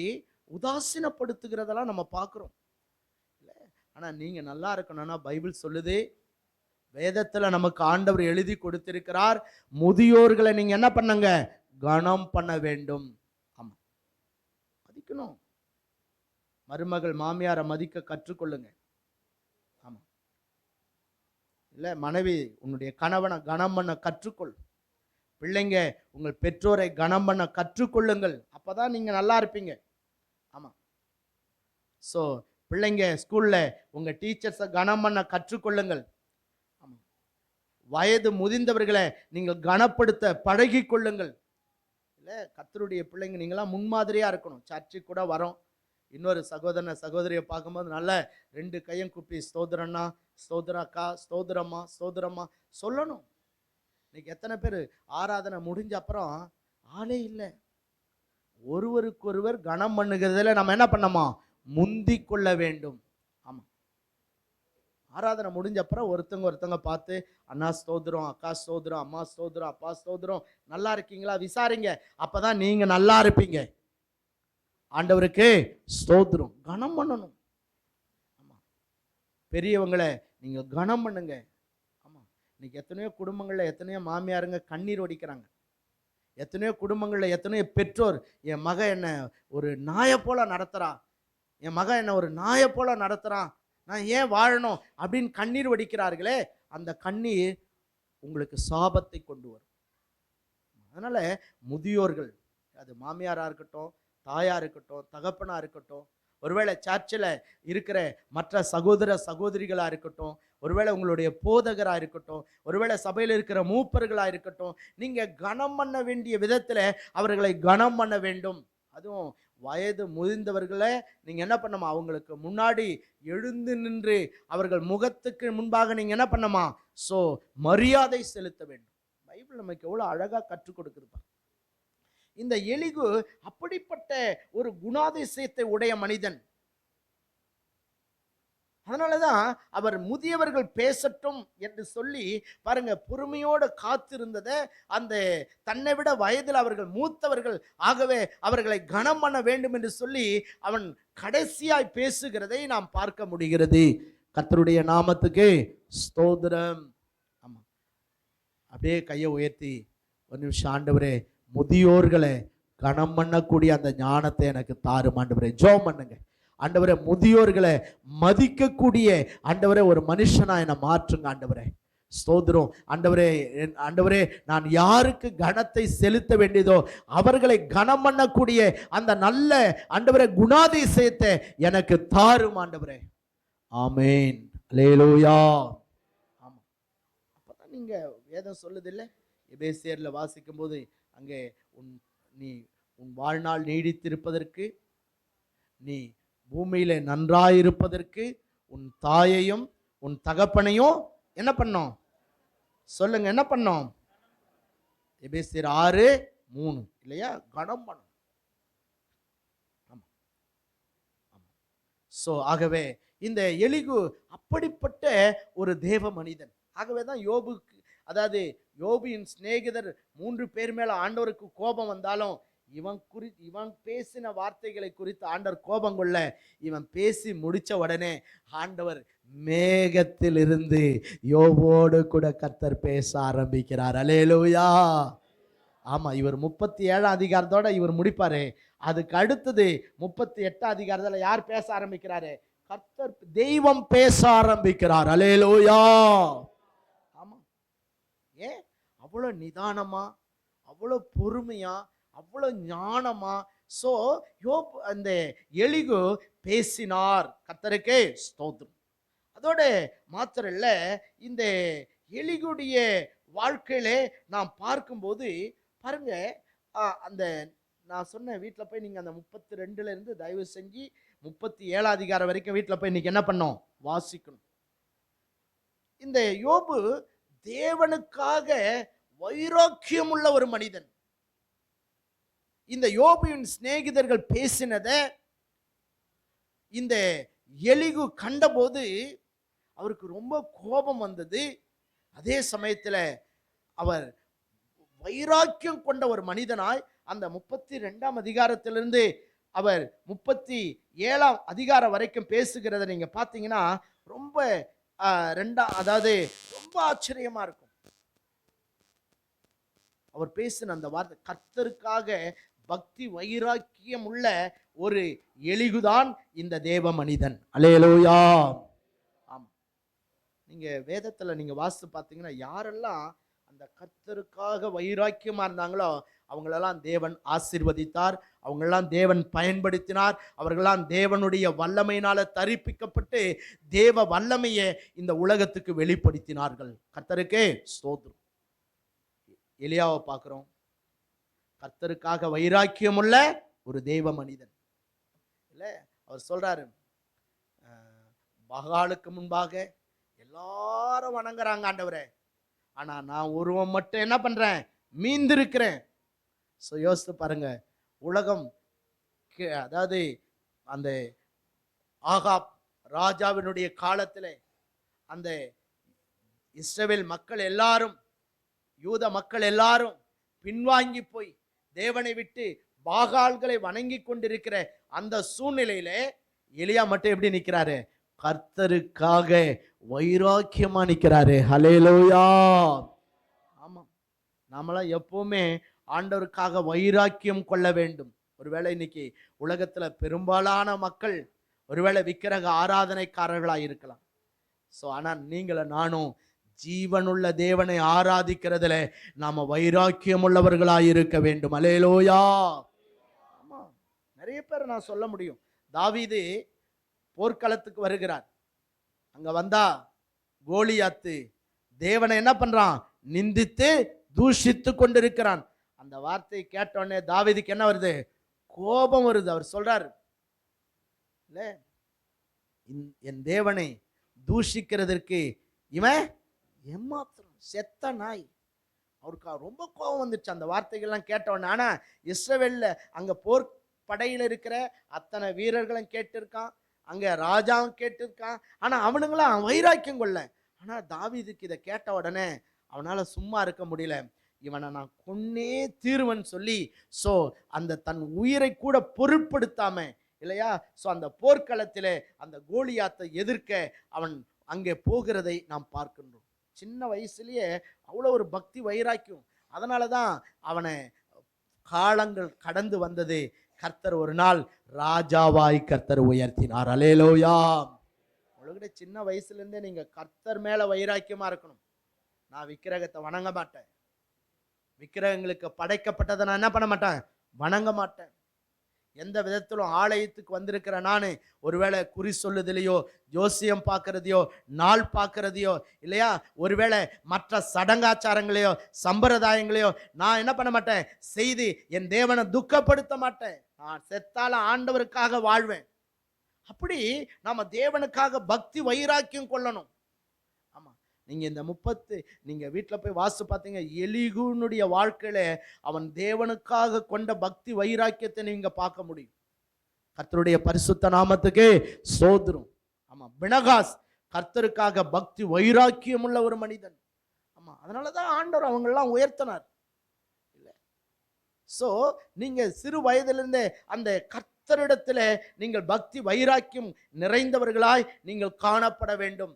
உதாசீனப்படுத்துகிறதெல்லாம் நம்ம பார்க்குறோம். இல்லை, ஆனால் நீங்கள் நல்லா இருக்கணும்னா பைபிள் சொல்லுது, வேதத்தில் நமக்கு ஆண்டவர் எழுதி கொடுத்திருக்கிறார், முதியோர்களை நீங்கள் என்ன பண்ணுங்க, கனம் பண்ண வேண்டும். ஆமாம், மதிக்க மதிக்கணும். மருமகள் மாமியாரை மதிக்க கற்றுக்கொள்ளுங்க. ஆமா, இல்ல மனைவி உன்னுடைய கணவனை கனம் பண்ண கற்றுக்கொள். பிள்ளைங்க உங்கள் பெற்றோரை கனம் பண்ண கற்றுக்கொள்ளுங்கள். அப்பதான் நீங்க நல்லா இருப்பீங்க. ஆமா, ஸோ பிள்ளைங்க ஸ்கூல்ல உங்க டீச்சர்ஸை கனம் பண்ண கற்றுக்கொள்ளுங்கள். ஆமா, வயது முதிர்ந்தவர்களை நீங்கள் கனப்படுத்த பழகி கொள்ளுங்கள். இல்லை, கர்த்தருடைய பிள்ளைங்க நீங்களாம் முன்மாதிரியா இருக்கணும். சர்ச்சுக்கு கூட வரோம், இன்னொரு சகோதரனை சகோதரியை பார்க்கும்போது நல்ல 2 கையும் கூப்பி ஸ்தோத்திரண்ணா, ஸ்தோத்திரக்கா, ஸ்தோத்திரம்மா, ஸ்தோத்திரம்மா சொல்லணும். இன்னைக்கு எத்தனை பேர் ஆராதனை முடிஞ்ச அப்புறம் ஆளே இல்லை. ஒருவருக்கொருவர் கனம் பண்ணுகிறதுல நம்ம என்ன பண்ணோமா, முந்தி கொள்ள வேண்டும். ஆமா, ஆராதனை முடிஞ்ச அப்புறம் ஒருத்தங்க பார்த்து அண்ணா ஸ்தோத்திரம், அக்கா ஸ்தோத்திரம், அம்மா ஸ்தோத்திரம், அப்பா ஸ்தோத்திரம், நல்லா இருக்கீங்களா விசாரிங்க. அப்பதான் நீங்க நல்லா இருப்பீங்க. ஆண்டவருக்கு ஸ்தோத்திரம். கனம் பண்ணணும். ஆமா, பெரியவங்களை நீங்க கனம் பண்ணுங்க. ஆமா, இன்னைக்கு எத்தனையோ குடும்பங்கள்ல எத்தனையோ மாமியாருங்க கண்ணீர் வடிக்கிறாங்க. எத்தனையோ குடும்பங்கள்ல எத்தனையோ பெற்றோர், என் மகன் என்ன ஒரு நாயை போல நடத்துறா, என் மகன் என்ன ஒரு நாயை போல நடத்துறான், நான் ஏன் வாழணும் அப்படின்னு கண்ணீர் வடிக்கிறார்களே, அந்த கண்ணீர் உங்களுக்கு சாபத்தை கொண்டு வரும். அதனால முதியோர்கள், அது மாமியாரா இருக்கட்டும், தாயா இருக்கட்டும், தகப்பனா இருக்கட்டும், ஒருவேளை சர்ச்சில் இருக்கிற மற்ற சகோதர சகோதரிகளா இருக்கட்டும், ஒருவேளை உங்களுடைய போதகரா இருக்கட்டும், ஒருவேளை சபையில் இருக்கிற மூப்பர்களா இருக்கட்டும், நீங்க கனம் பண்ண வேண்டிய விதத்துல அவர்களை கனம் பண்ண வேண்டும். அதுவும் வயது முதிர்ந்தவர்களை நீங்க என்ன பண்ணமா, அவங்களுக்கு முன்னாடி எழுந்து நின்று அவர்கள் முகத்துக்கு முன்பாக நீங்க என்ன பண்ணமா, சோ மரியாதை செலுத்த வேண்டும். பைபிள் நமக்கு எவ்வளவு அழகா கற்றுக் கொடுக்குதுப்பா. இந்த எலிகு அப்படிப்பட்ட ஒரு குணாதிசயத்தை உடைய மனிதன். அதனாலதான் அவர் முதியவர்கள் பேசட்டும் என்று சொல்லி பாருங்க, பொறுமையோடு காத்திருந்ததை அந்த தன்னை விட வயதில் அவர்கள் மூத்தவர்கள், ஆகவே அவர்களை கனம் பண்ண வேண்டும் என்று சொல்லி அவன் கடைசியாய் பேசுகிறதை நாம் பார்க்க முடிகிறது. கர்த்தருடைய நாமத்துக்கு ஸ்தோத்திரம். ஆமா, அப்படியே கையை உயர்த்தி ஒரு நிமிஷம், ஆண்டவரே முதியோர்களை கனம் பண்ணக்கூடிய அந்த ஞானத்தை எனக்கு தாரும் ஆண்டவரே. ஜெபம் பண்ணுங்க. ஆண்டவரே முதியோர்களை மதிக்கக்கூடிய ஆண்டவரே ஒரு மனுஷனா என்னை மாற்றுங்க ஆண்டவரே. ஸ்தோத்திரம் ஆண்டவரே. ஆண்டவரே, நான் யாருக்கு கனத்தை செலுத்த வேண்டியதோ அவர்களை கனம் பண்ணக்கூடிய அந்த நல்ல ஆண்டவரே குணாதிசயத்தை எனக்கு தாரும் ஆண்டவரே. ஆமேன், அல்லேலூயா. ஆமா, அப்பதான் நீங்க வேதம் சொல்லுதில்லை, எபேசியர்ல வாசிக்கும் போது அங்கே உன் வாழ்நாள் நீடித்திருப்பதற்கு, நீ பூமியில நன்றாயிருப்பதற்கு உன் தாயையும் உன் தகப்பனையும் என்ன பண்ணோம் சொல்லுங்க, என்ன பண்ணோம்? எபேசியர் 6:3 இல்லையா? கனம் பண்ணும். சோ ஆகவே இந்த எலிகு அப்படிப்பட்ட ஒரு தேவ மனிதன். ஆகவே தான் யோபுக்கு, அதாவது யோபின் சிநேகிதர் 3 பேர் மேல ஆண்டவருக்கு கோபம் வந்தாலும் இவன் பேசின வார்த்தைகளை குறித்து ஆண்டவர் கோபம் கொள்ள, இவன் பேசி முடிச்ச உடனே ஆண்டவர் மேகத்தில் இருந்து யோபோடு கூட கர்த்தர் பேச ஆரம்பிக்கிறார். அல்லேலூயா. ஆமா, இவர் 37 அதிகாரத்தோட இவர் முடிப்பாரு. அதுக்கு அடுத்தது 38 அதிகாரத்துல யார் பேச ஆரம்பிக்கிறாரு? கர்த்தர், தெய்வம் பேச ஆரம்பிக்கிறார். அல்லேலூயா. ஆமா, ஏன் அவ்வளவு நிதானமா, அவ்வளவு பொறுமையா, அவ்வளவு ஞானமா? சோ யோப், அந்த எலிகு பேசினார். கர்த்தருக்கே ஸ்தோத்திரம். அதோட மாத்திரம் இல்ல, இந்த எலிகுடைய வாழ்க்கையிலே நாம் பார்க்கும்போது பாருங்க, அந்த நான் சொன்ன வீட்டில் போய் நீங்க அந்த 32ல இருந்து தயவு செஞ்சு 37 அதிகாரம் வரைக்கும் வீட்டில் போய் இன்னைக்கு என்ன பண்ணோம், வாசிக்கணும். இந்த யோபு தேவனுக்காக வைராக்கியம் உள்ள ஒரு மனிதன். இந்த யோபுவின் சிநேகிதர்கள் பேசினதை இந்த எலிகு கண்டபோது அவருக்கு ரொம்ப கோபம் வந்தது. அதே சமயத்தில் அவர் வைராக்கியம் கொண்ட ஒரு மனிதனாய் அந்த 32ஆம் அதிகாரத்திலிருந்து அவர் 37ஆம் அதிகாரம் வரைக்கும் பேசுகிறத நீங்க பார்த்தீங்கன்னா ரொம்ப அதாவது ரொம்ப ஆச்சரியமா இருக்கும். அவர் பேசின அந்த வார்த்தை, கர்த்தருக்காக பக்தி வைராக்கியம் உள்ள ஒரு எலிகுதான் இந்த தேவ மனிதன். அல்லேலூயா. ஆமா, நீங்க வேதத்துல நீங்க வாசித்து பார்த்தீங்கன்னா யாரெல்லாம் அந்த கர்த்தருக்காக வைராக்கியமா இருந்தாங்களோ அவங்களெல்லாம் தேவன் ஆசீர்வதித்தார், அவங்களெல்லாம் தேவன் பயன்படுத்தினார். அவர்களெல்லாம் தேவனுடைய வல்லமையினால தரிப்பிக்கப்பட்டு தேவ வல்லமையை இந்த உலகத்துக்கு வெளிப்படுத்தினார்கள். கர்த்தருக்கே ஸ்தோத்திரம். எலியாவை பார்க்கிறோம், கர்த்தருக்காக வைராக்கியம் உள்ள ஒரு தேவ மனிதன். இல்ல, அவர் சொல்றாரு, பகாலுக்கு முன்பாக எல்லாரும் வணங்குறாங்க ஆண்டவரே, ஆனா நான் ஒருவன் மட்டும் என்ன பண்றேன், மீந்திருக்கிறேன். ஸோ யோசித்து பாருங்க, உலகம் அதாவது அந்த ஆகாப் ராஜாவினுடைய காலத்தில் அந்த இஸ்ரவேல் மக்கள் எல்லாரும், யூத மக்கள் எல்லாரும் பின்வாங்கி போய் தேவனை விட்டு பாகால்களை வணங்கி கொண்டிருக்கிற அந்த சூழ்நிலையில எலியா மட்டும் எப்படி நிற்கிறாரு, கர்த்தருக்காக வைராக்கியமா நிற்கிறாரு. ஹல்லேலூயா. ஆமா, நாமெல்லாம் எப்பவுமே ஆண்டவருக்காக வைராக்கியம் கொள்ள வேண்டும். ஒருவேளை இன்னைக்கு உலகத்துல பெரும்பாலான மக்கள் ஒருவேளை விக்கிரக ஆராதனைக்காரர்களாக இருக்கலாம். ஸோ ஆனால் நீங்களும் நானும் ஜீவனுள்ள தேவனை ஆராதிக்கிறதுல நாம வைராக்கியம் உள்ளவர்களாக இருக்க வேண்டும். அல்லேலூயா. ஆமா, நிறைய பேர் நான் சொல்ல முடியும். தாவீது போர்க்களத்துக்கு வருகிறார். அங்க வந்தா கோலியாத்து தேவனை என்ன பண்றான், நிந்தித்து தூஷித்து கொண்டிருக்கிறான். அந்த வார்த்தையை கேட்டோடனே தாவீதுக்கு என்ன வருது, கோபம் வருது. அவர் சொல்றாரு, இல்ல, என் தேவனை தூஷிக்கிறதற்கு இவன் ஏமாத்திரம், செத்த நாய். அவருக்கு ரொம்ப கோபம் வந்துச்சு அந்த வார்த்தைகள்லாம் கேட்டவொடனே. ஆனா இஸ்ரவேல்ல அங்க போர் படையில் இருக்கிற அத்தனை வீரர்களும் கேட்டிருக்கான், அங்க ராஜாவும் கேட்டிருக்கான். ஆனா அவனுங்களாம் வைராக்கியம் கொள்ள. ஆனா தாவீதுக்கு இதை கேட்ட உடனே அவனால சும்மா இருக்க முடியல. இவனை நான் கொன்னே தீர்வன் சொல்லி ஸோ அந்த தன் உயிரை கூட பொருட்படுத்தாம, இல்லையா, ஸோ அந்த போர்க்களத்திலே அந்த கோலியாத்தை எதிர்க்க அவன் அங்கே போகிறதை நாம் பார்க்கின்றோம். சின்ன வயசுலயே அவ்வளோ ஒரு பக்தி வைராக்கியம். அதனால தான் அவனை காலங்கள் கடந்து வந்தது. கர்த்தர் ஒரு நாள் ராஜாவாய் கர்த்தர் உயர்த்தினார். அல்லேலூயா. உலகிட்ட சின்ன வயசுலேருந்தே நீங்க கர்த்தர் மேல வைராக்கியமா இருக்கணும். நான் விக்கிரகத்தை வணங்க மாட்டேன், விக்கிரகங்களுக்கு படைக்கப்பட்டதை நான் என்ன பண்ண மாட்டேன், வணங்க மாட்டேன். எந்த விதத்திலும் ஆலயத்துக்கு வந்திருக்கிற நான் ஒருவேளை குறி சொல்லுதிலையோ, ஜோசியம் பார்க்கறதையோ, நாள் பார்க்கறதையோ, இல்லையா, ஒருவேளை மற்ற சடங்காச்சாரங்களையோ சம்பிரதாயங்களையோ நான் என்ன பண்ண மாட்டேன், செய்து என் தேவனை துக்கப்படுத்த மாட்டேன். நான் செத்தால ஆண்டவருக்காக வாழ்வேன். அப்படி நாம தேவனுக்காக பக்தி வைராக்கியம் கொள்ளணும். ஆமா, நீங்க இந்த நீங்க வீட்டுல போய் வாசித்து பார்த்தீங்க, எலிகுனுடைய வாழ்க்கையில அவன் தேவனுக்காக கொண்ட பக்தி வைராக்கியத்தை நீங்க பார்க்க முடியும். கர்த்தருடைய பரிசுத்த நாமத்துக்கு ஸ்தோத்திரம். ஆமா, பினகாஸ் கர்த்தருக்காக பக்தி வைராக்கியம் உள்ள ஒரு மனிதன். ஆமா, அதனாலதான் ஆண்டவர் அவங்களெல்லாம் உயர்த்தினார். இல்லை, ஸோ நீங்க சிறு வயதிலிருந்தே அந்த கர்த்தரிடத்துல நீங்கள் பக்தி வைராக்கியம் நிறைந்தவர்களாய் நீங்கள் காணப்பட வேண்டும்.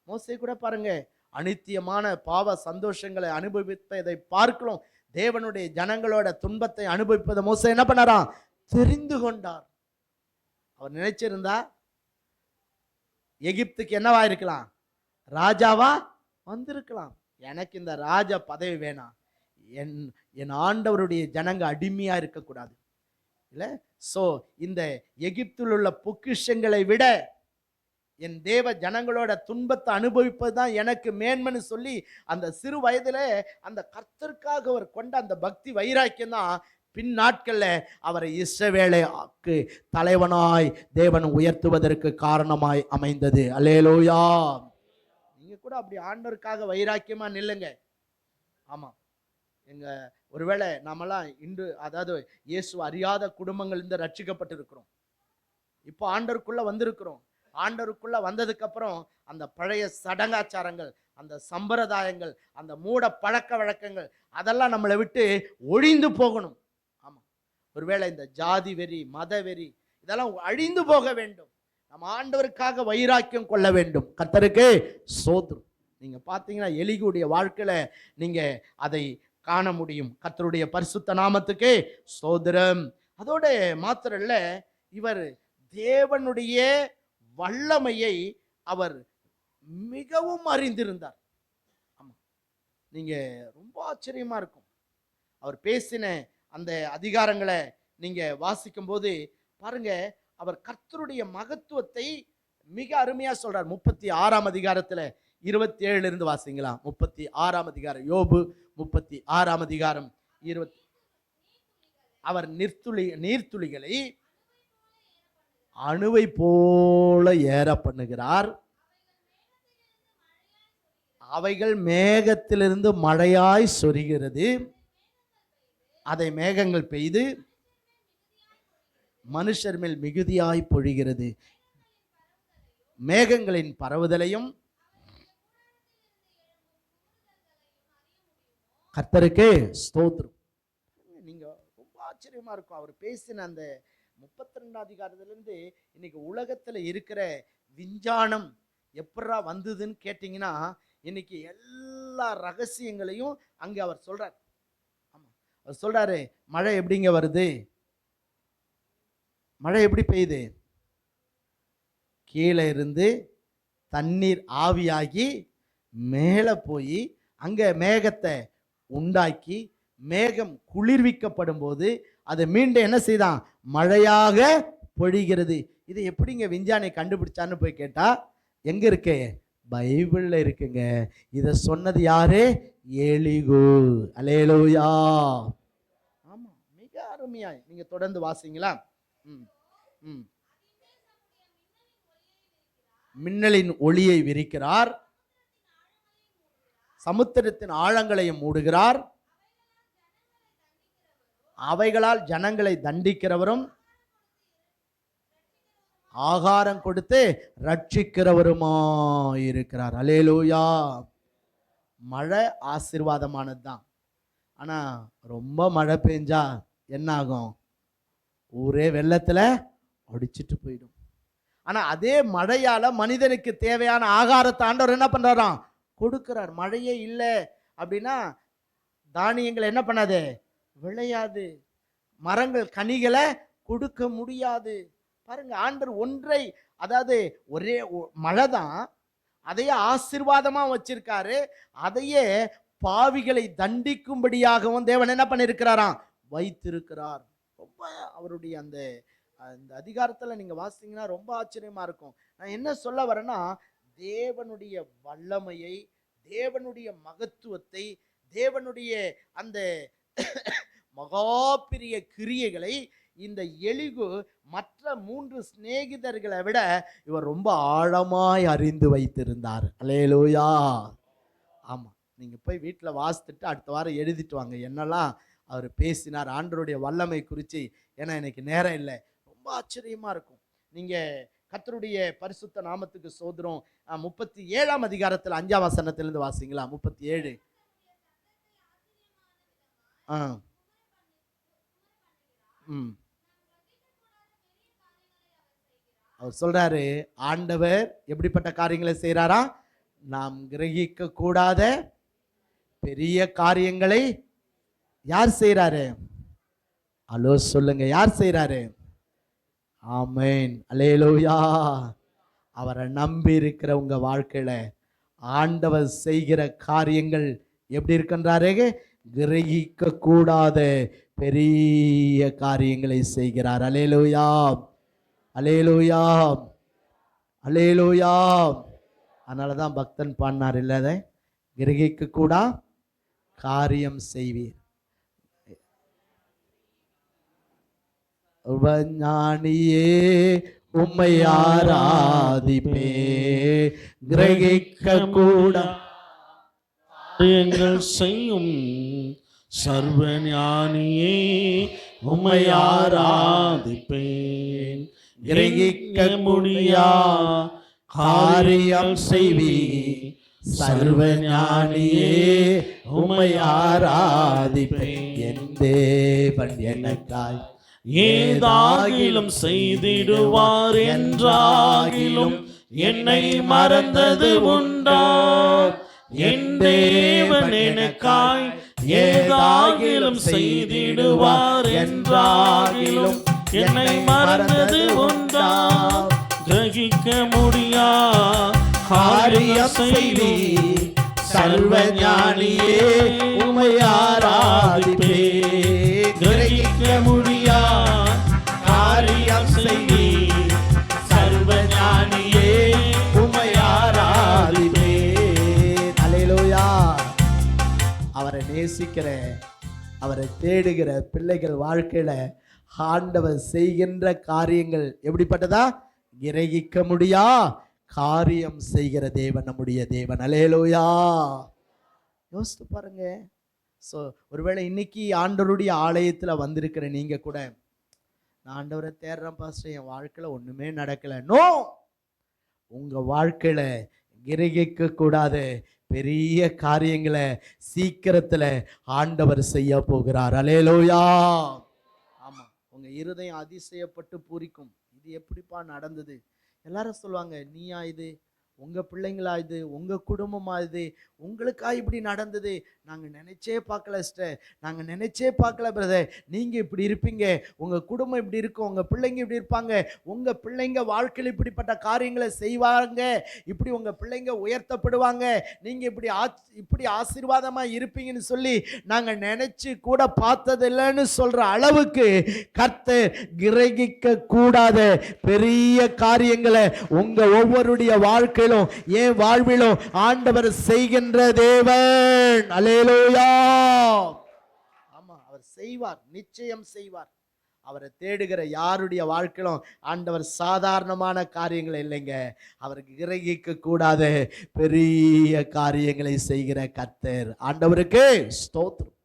மோசே கூட பாருங்க, அனித்தியமான பாவ சந்தோஷங்களை அனுபவிப்பதை பார்க்கலாம், தேவனுடைய ஜனங்களோட துன்பத்தை அனுபவிப்பதை மோசே என்ன பண்ணாராம், தெரிந்து கொண்டார். அவர் நினைச்சிருந்தா எகிப்துக்கு என்னவா இருக்கலாம், ராஜாவா வந்திருக்கலாம். எனக்கு இந்த ராஜா பதவி வேணாம், என் ஆண்டவருடைய ஜனங்க அடிமையா இருக்கக்கூடாது. இல்ல, சோ இந்த எகிப்தில் உள்ள பொக்கிஷங்களை விட என் தேவ ஜனங்களோட துன்பத்தை அனுபவிப்பது தான் எனக்கு மேன்மைன்னு சொல்லி அந்த சிறு வயதுல அந்த கர்த்தருக்காக அவர் கொண்ட அந்த பக்தி வைராக்கியம் தான் பின் நாட்கள்ல அவரை இஸ்ரவேலுக்கு தலைவனாய் தேவன் உயர்த்துவதற்கு காரணமாய் அமைந்தது. அல்லேலூயா. நீங்க கூட அப்படி ஆண்டவருக்காக வைராக்கியமா நில்லுங்க. ஆமா, எங்க ஒருவேளை நாமெல்லாம் இன்று, அதாவது இயேசு அறியாத குடும்பங்கள் இருந்து ரட்சிக்கப்பட்டிருக்கிறோம். இப்போ ஆண்டவருக்குள்ள வந்திருக்கிறோம். ஆண்டவருக்குள்ள வந்ததுக்கு அப்புறம் அந்த பழைய சடங்காச்சாரங்கள், அந்த சம்பிரதாயங்கள், அந்த மூட பழக்க வழக்கங்கள் அதெல்லாம் நம்மளை விட்டு ஒழிந்து போகணும். ஆமா, ஒருவேளை இந்த ஜாதி வெறி, மத வெறி இதெல்லாம் அழிந்து போக வேண்டும். நம்ம ஆண்டவருக்காக வைராக்கியம் கொள்ள வேண்டும். கர்த்தருக்கு ஸ்தோத்திரம். நீங்க பார்த்தீங்கன்னா எலிகுடைய வாழ்க்கையில நீங்க அதை காண முடியும். கர்த்தருடைய பரிசுத்த நாமத்துக்கு ஸ்தோத்திரம். அதோட மாத்திரம் இல்ல, இவர் தேவனுடைய வல்லமையை அவர் மிகவும் அறிந்திருந்தார். ஆமா, நீங்க ரொம்ப ஆச்சரியமா இருக்கும். அவர் பேசின அந்த அதிகாரங்களை நீங்க வாசிக்கும் போது பாருங்க, அவர் கர்த்தருடைய மகத்துவத்தை மிக அருமையா சொல்றார். 36ஆம் அதிகாரத்துல 27 இருந்து வாசிங்களா. 36ஆம் அதிகாரம், யோபு 36ஆம் அதிகாரம் 20. அவர் நீர்த்துளிகளை அணுவை போல ஏற பண்ணுகிறார். அவைகள் மேகத்திலிருந்து மழையாய் சொரிகிறது. அதை மேகங்கள் பெய்து மனுஷர் மேல் மிகுதியாய் பொழிகிறது. மேகங்களின் பரவுதலையும் கர்த்தருக்கு ஸ்தோத்திரம். நீங்க ரொம்ப ஆச்சரியமா இருக்கும். அவர் பேசின அந்த 32 அதிகாரத்திலிருந்து இன்னைக்கு உலகத்துல இருக்கிற விஞ்ஞானம் எப்படா வந்ததுன்னு கேட்டீங்கன்னா, இன்னைக்கு எல்லா ரகசியங்களையும் அங்க அவர் சொல்றார். ஆமா, அவர் சொல்றாரு, மழை எப்படிங்க வருது, மழை எப்படி பெய்யுது, கீழே இருந்து தண்ணீர் ஆவியாகி மேலே போய் அங்கே மேகத்தை உண்டாக்கி மேகம் குளிர்விக்கப்படும் போது அதை மீண்டும் என்ன செய்தான், மழையாக பொழிகிறது. இது எப்படிங்க விஞ்ஞானி கண்டுபிடிச்சான்னு போய் கேட்டா எங்க இருக்கு, பைபிள்ல இருக்குங்க. இதை சொன்னது யாரு, எலிகு. அல்லேலூயா. ஆமா, மிக அருமையாய் நீங்க தொடர்ந்து வாசிங்களா. மின்னலின் ஒளியை விரிக்கிறார், சமுத்திரத்தின் ஆழங்களையும் மூடுகிறார், அவைகளால் ஜனங்களை தண்டிக்கிறவரும் ஆகாரம் கொடுத்து ரட்சிக்கிறவருமா இருக்கிறார். அல்லேலூயா. மழை ஆசீர்வாதமானது தான். ஆனா ரொம்ப மழை பெஞ்சா என்ன ஆகும், ஊரே வெள்ளத்துல அடிச்சிட்டு போயிடும். ஆனா அதே மழையால மனிதனுக்கு தேவையான ஆகாரத்தை ஆண்டவர் என்ன பண்றாராம், கொடுக்கிறார். மழையே இல்லை அப்படின்னா தானியங்கள் என்ன பண்ணாது, விளையாது. மரங்கள் கனிகளை கொடுக்க முடியாது. பாருங்க, ஆண்டவர் ஒன்றை, அதாவது ஒரே மழை தான், அதையே ஆசீர்வாதமா வச்சிருக்காரு. அதையே பாவிகளை தண்டிக்கும்படியாகவும் தேவன் என்ன பண்ணிருக்கிறாராம், வைத்திருக்கிறார். ரொம்ப அவருடைய அந்த அதிகாரத்துல நீங்க வாசிங்கன்னா ரொம்ப ஆச்சரியமா இருக்கும். நான் என்ன சொல்ல வரேன்னா, தேவனுடைய வல்லமையை, தேவனுடைய மகத்துவத்தை, தேவனுடைய அந்த மகா பெரிய கிரியைகளை இந்த எலிகு மற்ற 3 சிநேகிதர்களை விட இவர் ரொம்ப ஆழமாய் அறிந்து வைத்திருந்தார். அல்லேலூயா. ஆமா, நீங்க போய் வீட்டில் வாசித்துட்டு அடுத்த வாரம் எழுதிட்டு வாங்க என்னெல்லாம் அவர் பேசினார் ஆண்டவருடைய வல்லமை குறித்து. ஏன்னா எனக்கு நேரம் இல்லை. ரொம்ப ஆச்சரியமா இருக்கும். நீங்க கர்த்தருடைய பரிசுத்த நாமத்துக்கு சோதரம். 37ஆம் அதிகாரத்தில் 5ஆம் வசனத்திலிருந்து வாசிங்களா. 37. அவர் சொல்றாரு, ஆண்டவர் எப்படிப்பட்ட காரியங்களை செய்யறாரா, நாம் கிரகிக்க கூடாத பெரிய காரியங்களை யார் செய்யறாரு, அலோ சொல்லுங்க, யார் செய்யறாரு. ஆமென், அல்லேலூயா. அவரை நம்பி இருக்கிற உங்க வாழ்க்கையில ஆண்டவர் செய்கிற காரியங்கள் எப்படி இருக்கின்றாரே, கிரகிக்க கூடாத பெரிய காரியங்களை செய்கிறார். அல்லேலூயா, அல்லேலூயா, அல்லேலூயா. அதனாலதான் பக்தன் பாடினார், இல்லாத கிரகிக்க கூடா காரியம் செய்வீர். ஞானியே உம்மை ஆராதிப்பே, கிரகிக்க கூட காரியங்கள் செய்யும் சர்வ ஞானியே உம்மை ஆராதிப்பேன், கிரகிக்க முடியா காரியம் செய்வி சர்வ ஞானியே உம்மை ஆராதிப்பேன். என் தேவன் எனக்காய் ஏதாகிலும் செய்திடுவார் என்றாகிலும் என்னை மறந்தது உண்டா. என் தேவன் எனக்காய் ஏதாகிலும் செய்திடுவார் என்றாகிலும் என்னை மறந்தது உண்டா? கிரகிக்க முடியா காரியம் செய்தி சர்வ ஞானியே உம்மை ஆராதிப்பே. கிரகிக்க முடியா காரியம் செய்தி சர்வ ஞானியே உம்மை ஆராதிப்பே. அல்லேலூயா. அவரை நேசிக்கிற, அவரை தேடுகிற பிள்ளைகள் வாழ்க்கையில ஆண்டவர் செய்கின்ற காரியங்கள் எப்படிப்பட்டதா? கிரகிக்க முடியா காரியம் செய்கிற தேவன் நம்முடைய தேவன். அல்லேலூயா. யோசித்து பாருங்க. ஸோ ஒருவேளை இன்னைக்கு ஆண்டவருடைய ஆலயத்தில் வந்திருக்கிற நீங்க கூட, நான் ஆண்டவரை தேடுறேன் பாஸ்டர், என் வாழ்க்கையில் ஒண்ணுமே நடக்கல. நோ, உங்க வாழ்க்கையில கிரகிக்க கூடாத பெரிய காரியங்களை சீக்கிரத்துல ஆண்டவர் செய்ய போகிறார். அல்லேலூயா. ஆமா, உங்க இருதயம் அதிசயப்பட்டு பூரிக்கும். இது எப்படிப்பா நடந்தது? எல்லாரும் சொல்லுவாங்க, நீயா இது? உங்க பிள்ளைங்களா இது? உங்க குடும்பமா இது? உங்களுக்கா இப்படி நடந்தது? நாங்க நினைச்சே பார்க்கல சிஸ்டர், நாங்க நினைச்சே பார்க்கல பிரதர். நீங்க இப்படி இருப்பீங்க, உங்க குடும்பம் இப்படி இருக்கும், உங்க பிள்ளைங்க இப்படி இருப்பாங்க, உங்க பிள்ளைங்க வாழ்க்கையில் இப்படிப்பட்ட காரியங்களை செய்வாங்க, இப்படி உங்க பிள்ளைங்க உயர்த்தப்படுவாங்க, நீங்க இப்படி ஆசீர்வாதமா இருப்பீங்கன்னு சொல்லி நாங்க நினைச்சு கூட பார்த்ததில்லைன்னு சொல்ற அளவுக்கு கர்த்தர் கிரகிக்க கூடாத பெரிய காரியங்களை உங்க ஒவ்வொருடைய வாழ்க்கையிலும், என் வாழ்விலும் ஆண்டவர் செய்கின்ற தேவன். அல்லேலூயா. ஆமா, அவர் செய்வார், நிச்சயம் செய்வார். அவரை தேடுகிற யாருடைய வாழ்க்கையிலும் ஆண்டவர் சாதாரணமான காரியங்கள் இல்லைங்க, அவருக்கு கிரகிக்க கூடாத பெரிய காரியங்களை செய்கிற கர்த்தர். ஆண்டவருக்கு ஸ்தோத்திரம்.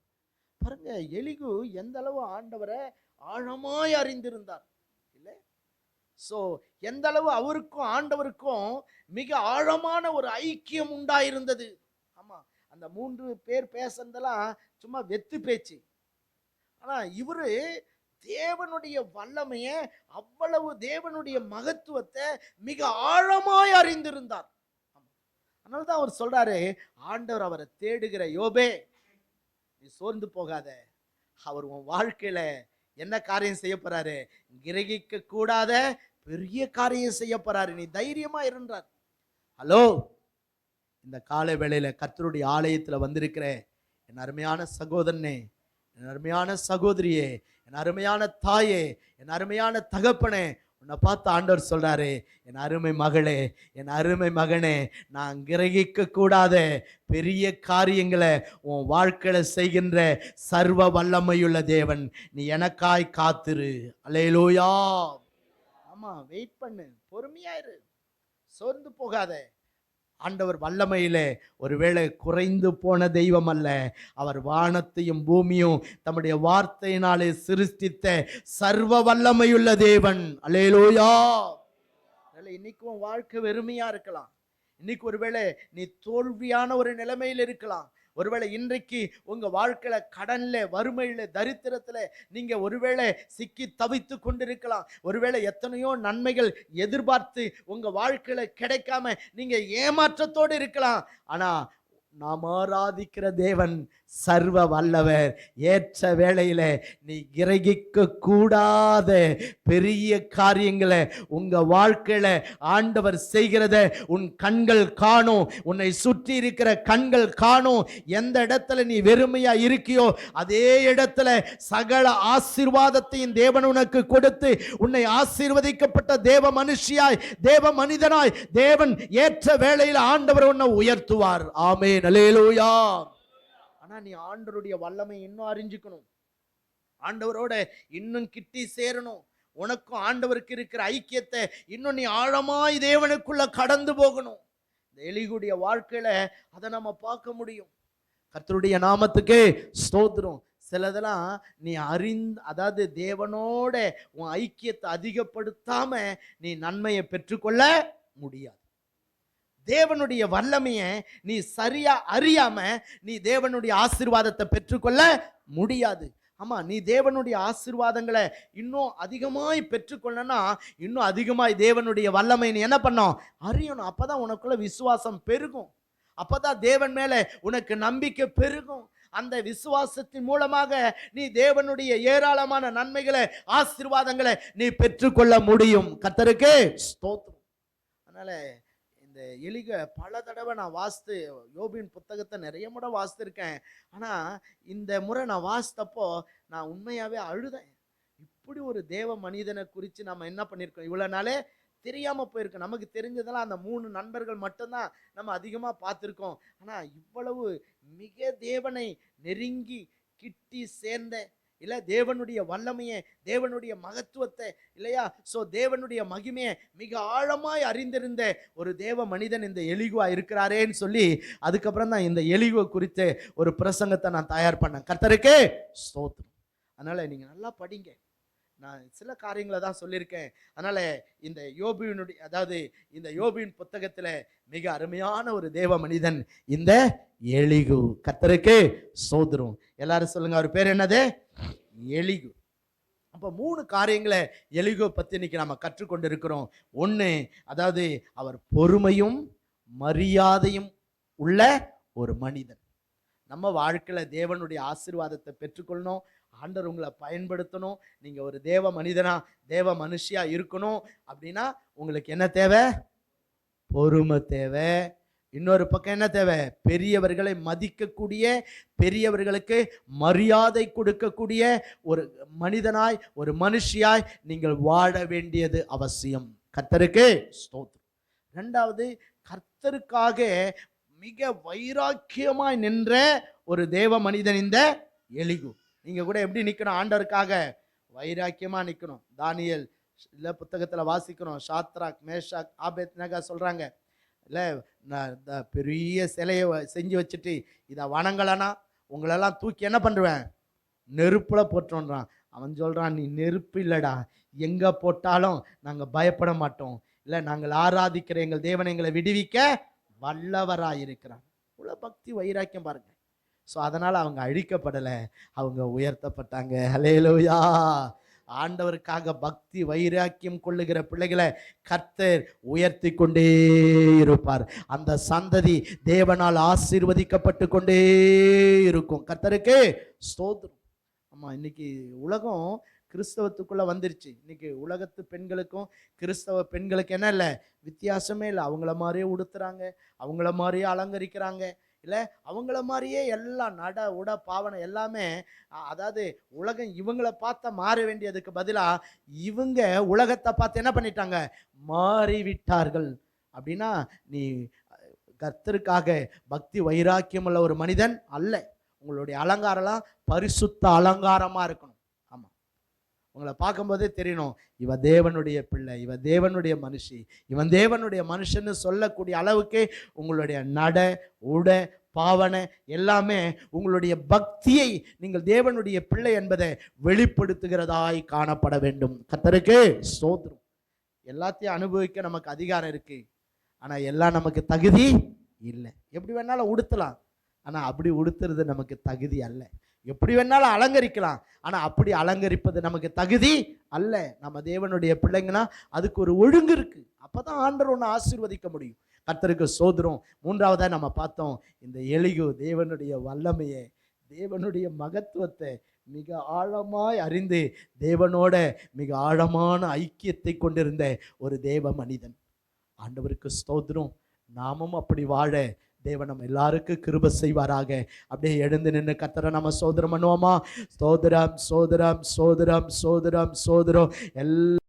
பாருங்க, எலிகு எந்த அளவு ஆண்டவரை ஆழமாய் அறிந்திருந்தார் இல்லை? சோ எந்த அளவு அவருக்கும் ஆண்டவருக்கும் மிக ஆழமான ஒரு ஐக்கியம் உண்டாயிருந்தது. ஆமா, அந்த 3 பேர் பேசுறதெல்லாம் சும்மா வெத்து பேச்சு. ஆனா இவரு தேவனுடைய வல்லமைய, அவ்வளவு தேவனுடைய மகத்துவத்தை மிக ஆழமாய் அறிந்திருந்தார். அதனாலதான் அவர் சொல்றாரு, ஆண்டவர் அவரை தேடுகிற யோபே, நீ சோர்ந்து போகாத, அவர் உன் வாழ்க்கையில என்ன காரியம் செய்ய போறாரு? கிரகிக்க கூடாத பெரிய காரியம் செய்ய போறாரு, நீ தைரியமா இருந்தார். ஹலோ, இந்த காலை வேளையில கர்த்தருடைய ஆலயத்துல வந்திருக்கிற என் அருமையான சகோதரனே, என் அருமையான சகோதரியே, என் அருமையான தாயே, என் அருமையான தகப்பனே, உன்னை பார்த்து ஆண்டவர் சொல்றாரு, என் அருமை மகளே, என் அருமை மகனே, நான் கிரகிக்க கூடாத பெரிய காரியங்களை உன் வாழ்க்கையில செய்கின்ற சர்வ வல்லமையுள்ள தேவன். நீ எனக்காய் காத்திரு. அல்லேலூயா. ஆமா, வெயிட் பண்ணு, பொறுமையா இரு, சோர்ந்து போகாத. ஆண்டவர் வல்லமையிலே ஒருவேளை குறைந்து போன தெய்வம் அல்ல, அவர் வானத்தையும் பூமியும் தம்முடைய வார்த்தையினாலே சிருஷ்டித்த சர்வ வல்லமையுள்ள தேவன். அல்லேலூயா. இன்னைக்கு உன் வாழ்க்கை வெறுமையா இருக்கலாம், இன்னைக்கு ஒருவேளை நீ தோல்வியான ஒரு நிலைமையில் இருக்கலாம், ஒருவேளை இன்றைக்கு உங்க வாழ்க்கையில கடன்ல, வறுமையில, தரித்திரத்துல நீங்க ஒருவேளை சிக்கி தவித்து கொண்டிருக்கலாம், ஒருவேளை எத்தனையோ நன்மைகள் எதிர்பார்த்து உங்க வாழ்க்கையில கிடைக்காம நீங்க ஏமாற்றத்தோடு இருக்கலாம். ஆனா நாம் ஆராதிக்கிற தேவன் சர்வ வல்லவர். ஏற்ற வேளையில நீ கிரகிக்க கூடாத பெரிய காரியங்களை உங்க வாழ்க்கையில ஆண்டவர் செய்கிறத உன் கண்கள் காணும், உன்னை சுற்றி இருக்கிற கண்கள் காணும். எந்த இடத்துல நீ வெறுமையா இருக்கியோ அதே இடத்துல சகல ஆசீர்வாதத்தையும் தேவன் உனக்கு கொடுத்து உன்னை ஆசீர்வதிக்கப்பட்ட தேவ மனுஷியாய், தேவ மனிதனாய் தேவன் ஏற்ற வேளையில் ஆண்டவர் உன்னை உயர்த்துவார். ஆமென். அல்லேலூயா. ஆனா நீ ஆண்டவருடைய வல்லமை இன்னும் அறிஞ்சுக்கணும், ஆண்டவரோட இன்னும் கிட்டி சேரணும், உனக்கும் ஆண்டவருக்கு இருக்கிற ஐக்கியத்தை இன்னும் நீ ஆழமாய் தேவனுக்குள்ள கடந்து போகணும். இந்த எலிகுடைய வாழ்க்கையில அதை நம்ம பார்க்க முடியும். கர்த்தருடைய நாமத்துக்கு ஸ்தோத்திரம். சிலதெல்லாம் நீ அதாவது தேவனோட உன் ஐக்கியத்தை அதிகப்படுத்தாம நீ நன்மையை பெற்றுக்கொள்ள முடியாது. தேவனுடைய வல்லமைய நீ சரியா அறியாம நீ தேவனுடைய ஆசீர்வாதத்தை பெற்றுக்கொள்ள முடியாது. ஆமா, நீ தேவனுடைய ஆசீர்வாதங்களை இன்னும் அதிகமாய் பெற்றுக்கொள்ளனா இன்னும் அதிகமாய் தேவனுடைய வல்லமை நீ என்ன பண்ணும்? அறியணும். அப்பதான் உனக்குள்ள விசுவாசம் பெருகும், அப்பதான் தேவன் மேல உனக்கு நம்பிக்கை பெருகும், அந்த விசுவாசத்தின் மூலமாக நீ தேவனுடைய ஏராளமான நன்மைகளை, ஆசீர்வாதங்களை நீ பெற்றுக்கொள்ள முடியும். கர்த்தருக்கு ஸ்தோத்திரம். அதனால இந்த எலிக பல தடவை நான் வாசித்து, யோபின் புத்தகத்தை நிறைய முறை வாசித்திருக்கேன். ஆனா இந்த முறை நான் வாசித்தப்போ நான் உண்மையாவே அழுதேன். இப்படி ஒரு தேவ மனிதனை குறித்து நம்ம என்ன பண்ணியிருக்கோம், இவ்வளவு நாளே தெரியாம போயிருக்கு. நமக்கு தெரிஞ்சதெல்லாம் அந்த 3 நண்பர்கள் மட்டும்தான் நம்ம அதிகமா பார்த்துருக்கோம். ஆனா இவ்வளவு மிக தேவனை நெருங்கி கிட்டி சேர்ந்த, இல்ல தேவனுடைய வல்லமையை, தேவனுடைய மகத்துவத்தை, இல்லையா, சோ தேவனுடைய மகிமையை மிக ஆழமாய் அறிந்திருந்த ஒரு தேவ மனிதன் இந்த எலிகுவா இருக்கிறாரேன்னு சொல்லி அதுக்கப்புறம் தான் இந்த எலிகுவை குறித்து ஒரு பிரசங்கத்தை நான் தயார் பண்ணேன். கர்த்தருக்கே ஸ்தோத்திரம். அதனால நீங்க நல்லா படிங்க. நான் சில காரியங்களை தான் சொல்லியிருக்கேன். அதனால இந்த யோபினுடைய, அதாவது இந்த யோபின் புத்தகத்துல மிக அருமையான ஒரு தேவ மனிதன் இந்த எலிகு. கர்த்தருக்கு ஸ்தோத்திரம். எல்லாரும் சொல்லுங்க, அவர் பேர் என்னது? எலிகு. அப்ப 3 காரியங்களை எலிகு பத்தி இன்னைக்கு நம்ம கற்றுக்கொண்டு இருக்கிறோம். ஒண்ணு, அதாவது அவர் பொறுமையும் மரியாதையும் உள்ள ஒரு மனிதன். நம்ம வாழ்க்கையில தேவனுடைய ஆசீர்வாதத்தை பெற்றுக்கொள்ளணும், ஆண்டவர் உங்களை பயன்படுத்தணும், நீங்க ஒரு தேவ மனிதனா, தேவ மனுஷியா இருக்கணும் அப்படின்னா உங்களுக்கு என்ன தேவை? பொறுமை தேவை. இன்னொரு பக்கம் என்ன தேவை? பெரியவர்களை மதிக்கக்கூடிய, பெரியவர்களுக்கு மரியாதை கொடுக்கக்கூடிய ஒரு மனிதனாய், ஒரு மனுஷியாய் நீங்கள் வாழ வேண்டியது அவசியம். கர்த்தருக்கு ஸ்தோத்திரம். 2வது, கர்த்தருக்காக மிக வைராக்கியமாய் நின்ற ஒரு தேவ மனிதன் இந்த எலிகு. நீங்க கூட எப்படி நிக்கணும்? ஆண்டவருக்காக வைராக்கியமா நிக்கணும். தானியேல் இல்ல புத்தகத்துல வாசிக்கிறோம், சாத்ராக், மேஷாக், ஆபேத்நேகோ சொல்றாங்க, இல்ல நான் இந்த பெரிய சிலையை செஞ்சு வச்சுட்டு இதை வணங்கலனா உங்களெல்லாம் தூக்கி என்ன பண்ணுவேன்? நெருப்புல போட்டோன்றான். அவன் சொல்றான், நீ நெருப்பு இல்லடா, எங்க போட்டாலும் நாங்க பயப்பட மாட்டோம், இல்ல நாங்கள் ஆராதிக்கிற எங்கள் தேவனை எங்களை விடுவிக்க வல்லவராயிருக்கிறான். இவ்வளவு பக்தி வைராக்கியம் பாருங்க. ஸோ அதனால அவங்க அழிக்கப்படலை, அவங்க உயர்த்தப்பட்டாங்க. ஹல்லேலூயா. ஆண்டவருக்காக பக்தி வைராக்கியம் கொள்ளுகிற பிள்ளைகளை கர்த்தர் உயர்த்தி கொண்டே இருப்பார். அந்த சந்ததி தேவனால் ஆசீர்வதிக்கப்பட்டு கொண்டே இருக்கும். கர்த்தருக்கு ஸ்தோத்திரம். ஆமா, இன்னைக்கு உலகம் கிறிஸ்தவத்துக்குள்ள வந்துருச்சு. இன்னைக்கு உலகத்து பெண்களுக்கும் கிறிஸ்தவ பெண்களுக்கு என்ன இல்லை, வித்தியாசமே இல்லை. அவங்கள மாதிரியே உடுத்துறாங்க, அவங்கள மாதிரியே அலங்கரிக்கிறாங்க, இல்லை அவங்கள மாதிரியே எல்லாம் நட உட பாவனை எல்லாமே. அதாவது உலகம் இவங்களை பார்த்த மாற வேண்டியதுக்கு பதிலாக இவங்க உலகத்தை பார்த்து என்ன பண்ணிட்டாங்க? மாறிவிட்டார்கள். அப்படின்னா நீ கர்த்தருக்காக பக்தி வைராக்கியம் உள்ள ஒரு மனிதன் அல்ல. உங்களுடைய அலங்காரம்லாம் பரிசுத்த அலங்காரமா இருக்கணும். ஆமா, உங்களை பார்க்கும்போதே தெரியணும், இவ தேவனுடைய பிள்ளை, இவ தேவனுடைய மனுஷி, இவன் தேவனுடைய மனுஷன்னு சொல்லக்கூடிய அளவுக்கு உங்களுடைய நட உட பாவனை எல்லாமே உங்களுடைய பக்தியை நீங்கள் தேவனுடைய பிள்ளை என்பதை வெளிப்படுத்துகிறதாய் காணப்பட வேண்டும். கர்த்தருக்கு ஸ்தோத்திரம். எல்லாத்தையும் அனுபவிக்க நமக்கு அதிகாரம் இருக்கு, ஆனா எல்லாம் நமக்கு தகுதி இல்லை. எப்படி வேணாலும் உடுத்தலாம், ஆனா அப்படி உடுத்துறது நமக்கு தகுதி அல்ல. எப்படி வேணாலும் அலங்கரிக்கலாம், ஆனா அப்படி அலங்கரிப்பது நமக்கு தகுதி அல்ல. நம்ம தேவனுடைய பிள்ளைங்கன்னா அதுக்கு ஒரு ஒழுங்கு இருக்கு. அப்பதான் ஆண்டவர் ஒன்று ஆசீர்வதிக்க முடியும். கர்த்தருக்கு ஸ்தோத்திரம். 3வதா நம்ம பார்த்தோம், இந்த எலிகு தேவனுடைய வல்லமையை, தேவனுடைய மகத்துவத்தை மிக ஆழமாய் அறிந்து தேவனோட மிக ஆழமான ஐக்கியத்தை கொண்டிருந்த ஒரு தேவ மனிதன். ஆண்டவருக்கு ஸ்தோத்திரம். நாமும் அப்படி வாழ தேவன் நம்ம எல்லாருக்கும் கிருபை செய்வாராக. அப்படியே எழுந்து நின்று கர்த்தரை நம்ம ஸ்தோத்திரம் பண்ணுவோமா? ஸ்தோத்திரம், ஸ்தோத்திரம், ஸ்தோத்திரம், ஸ்தோத்திரம், ஸ்தோத்திரம். எல்லா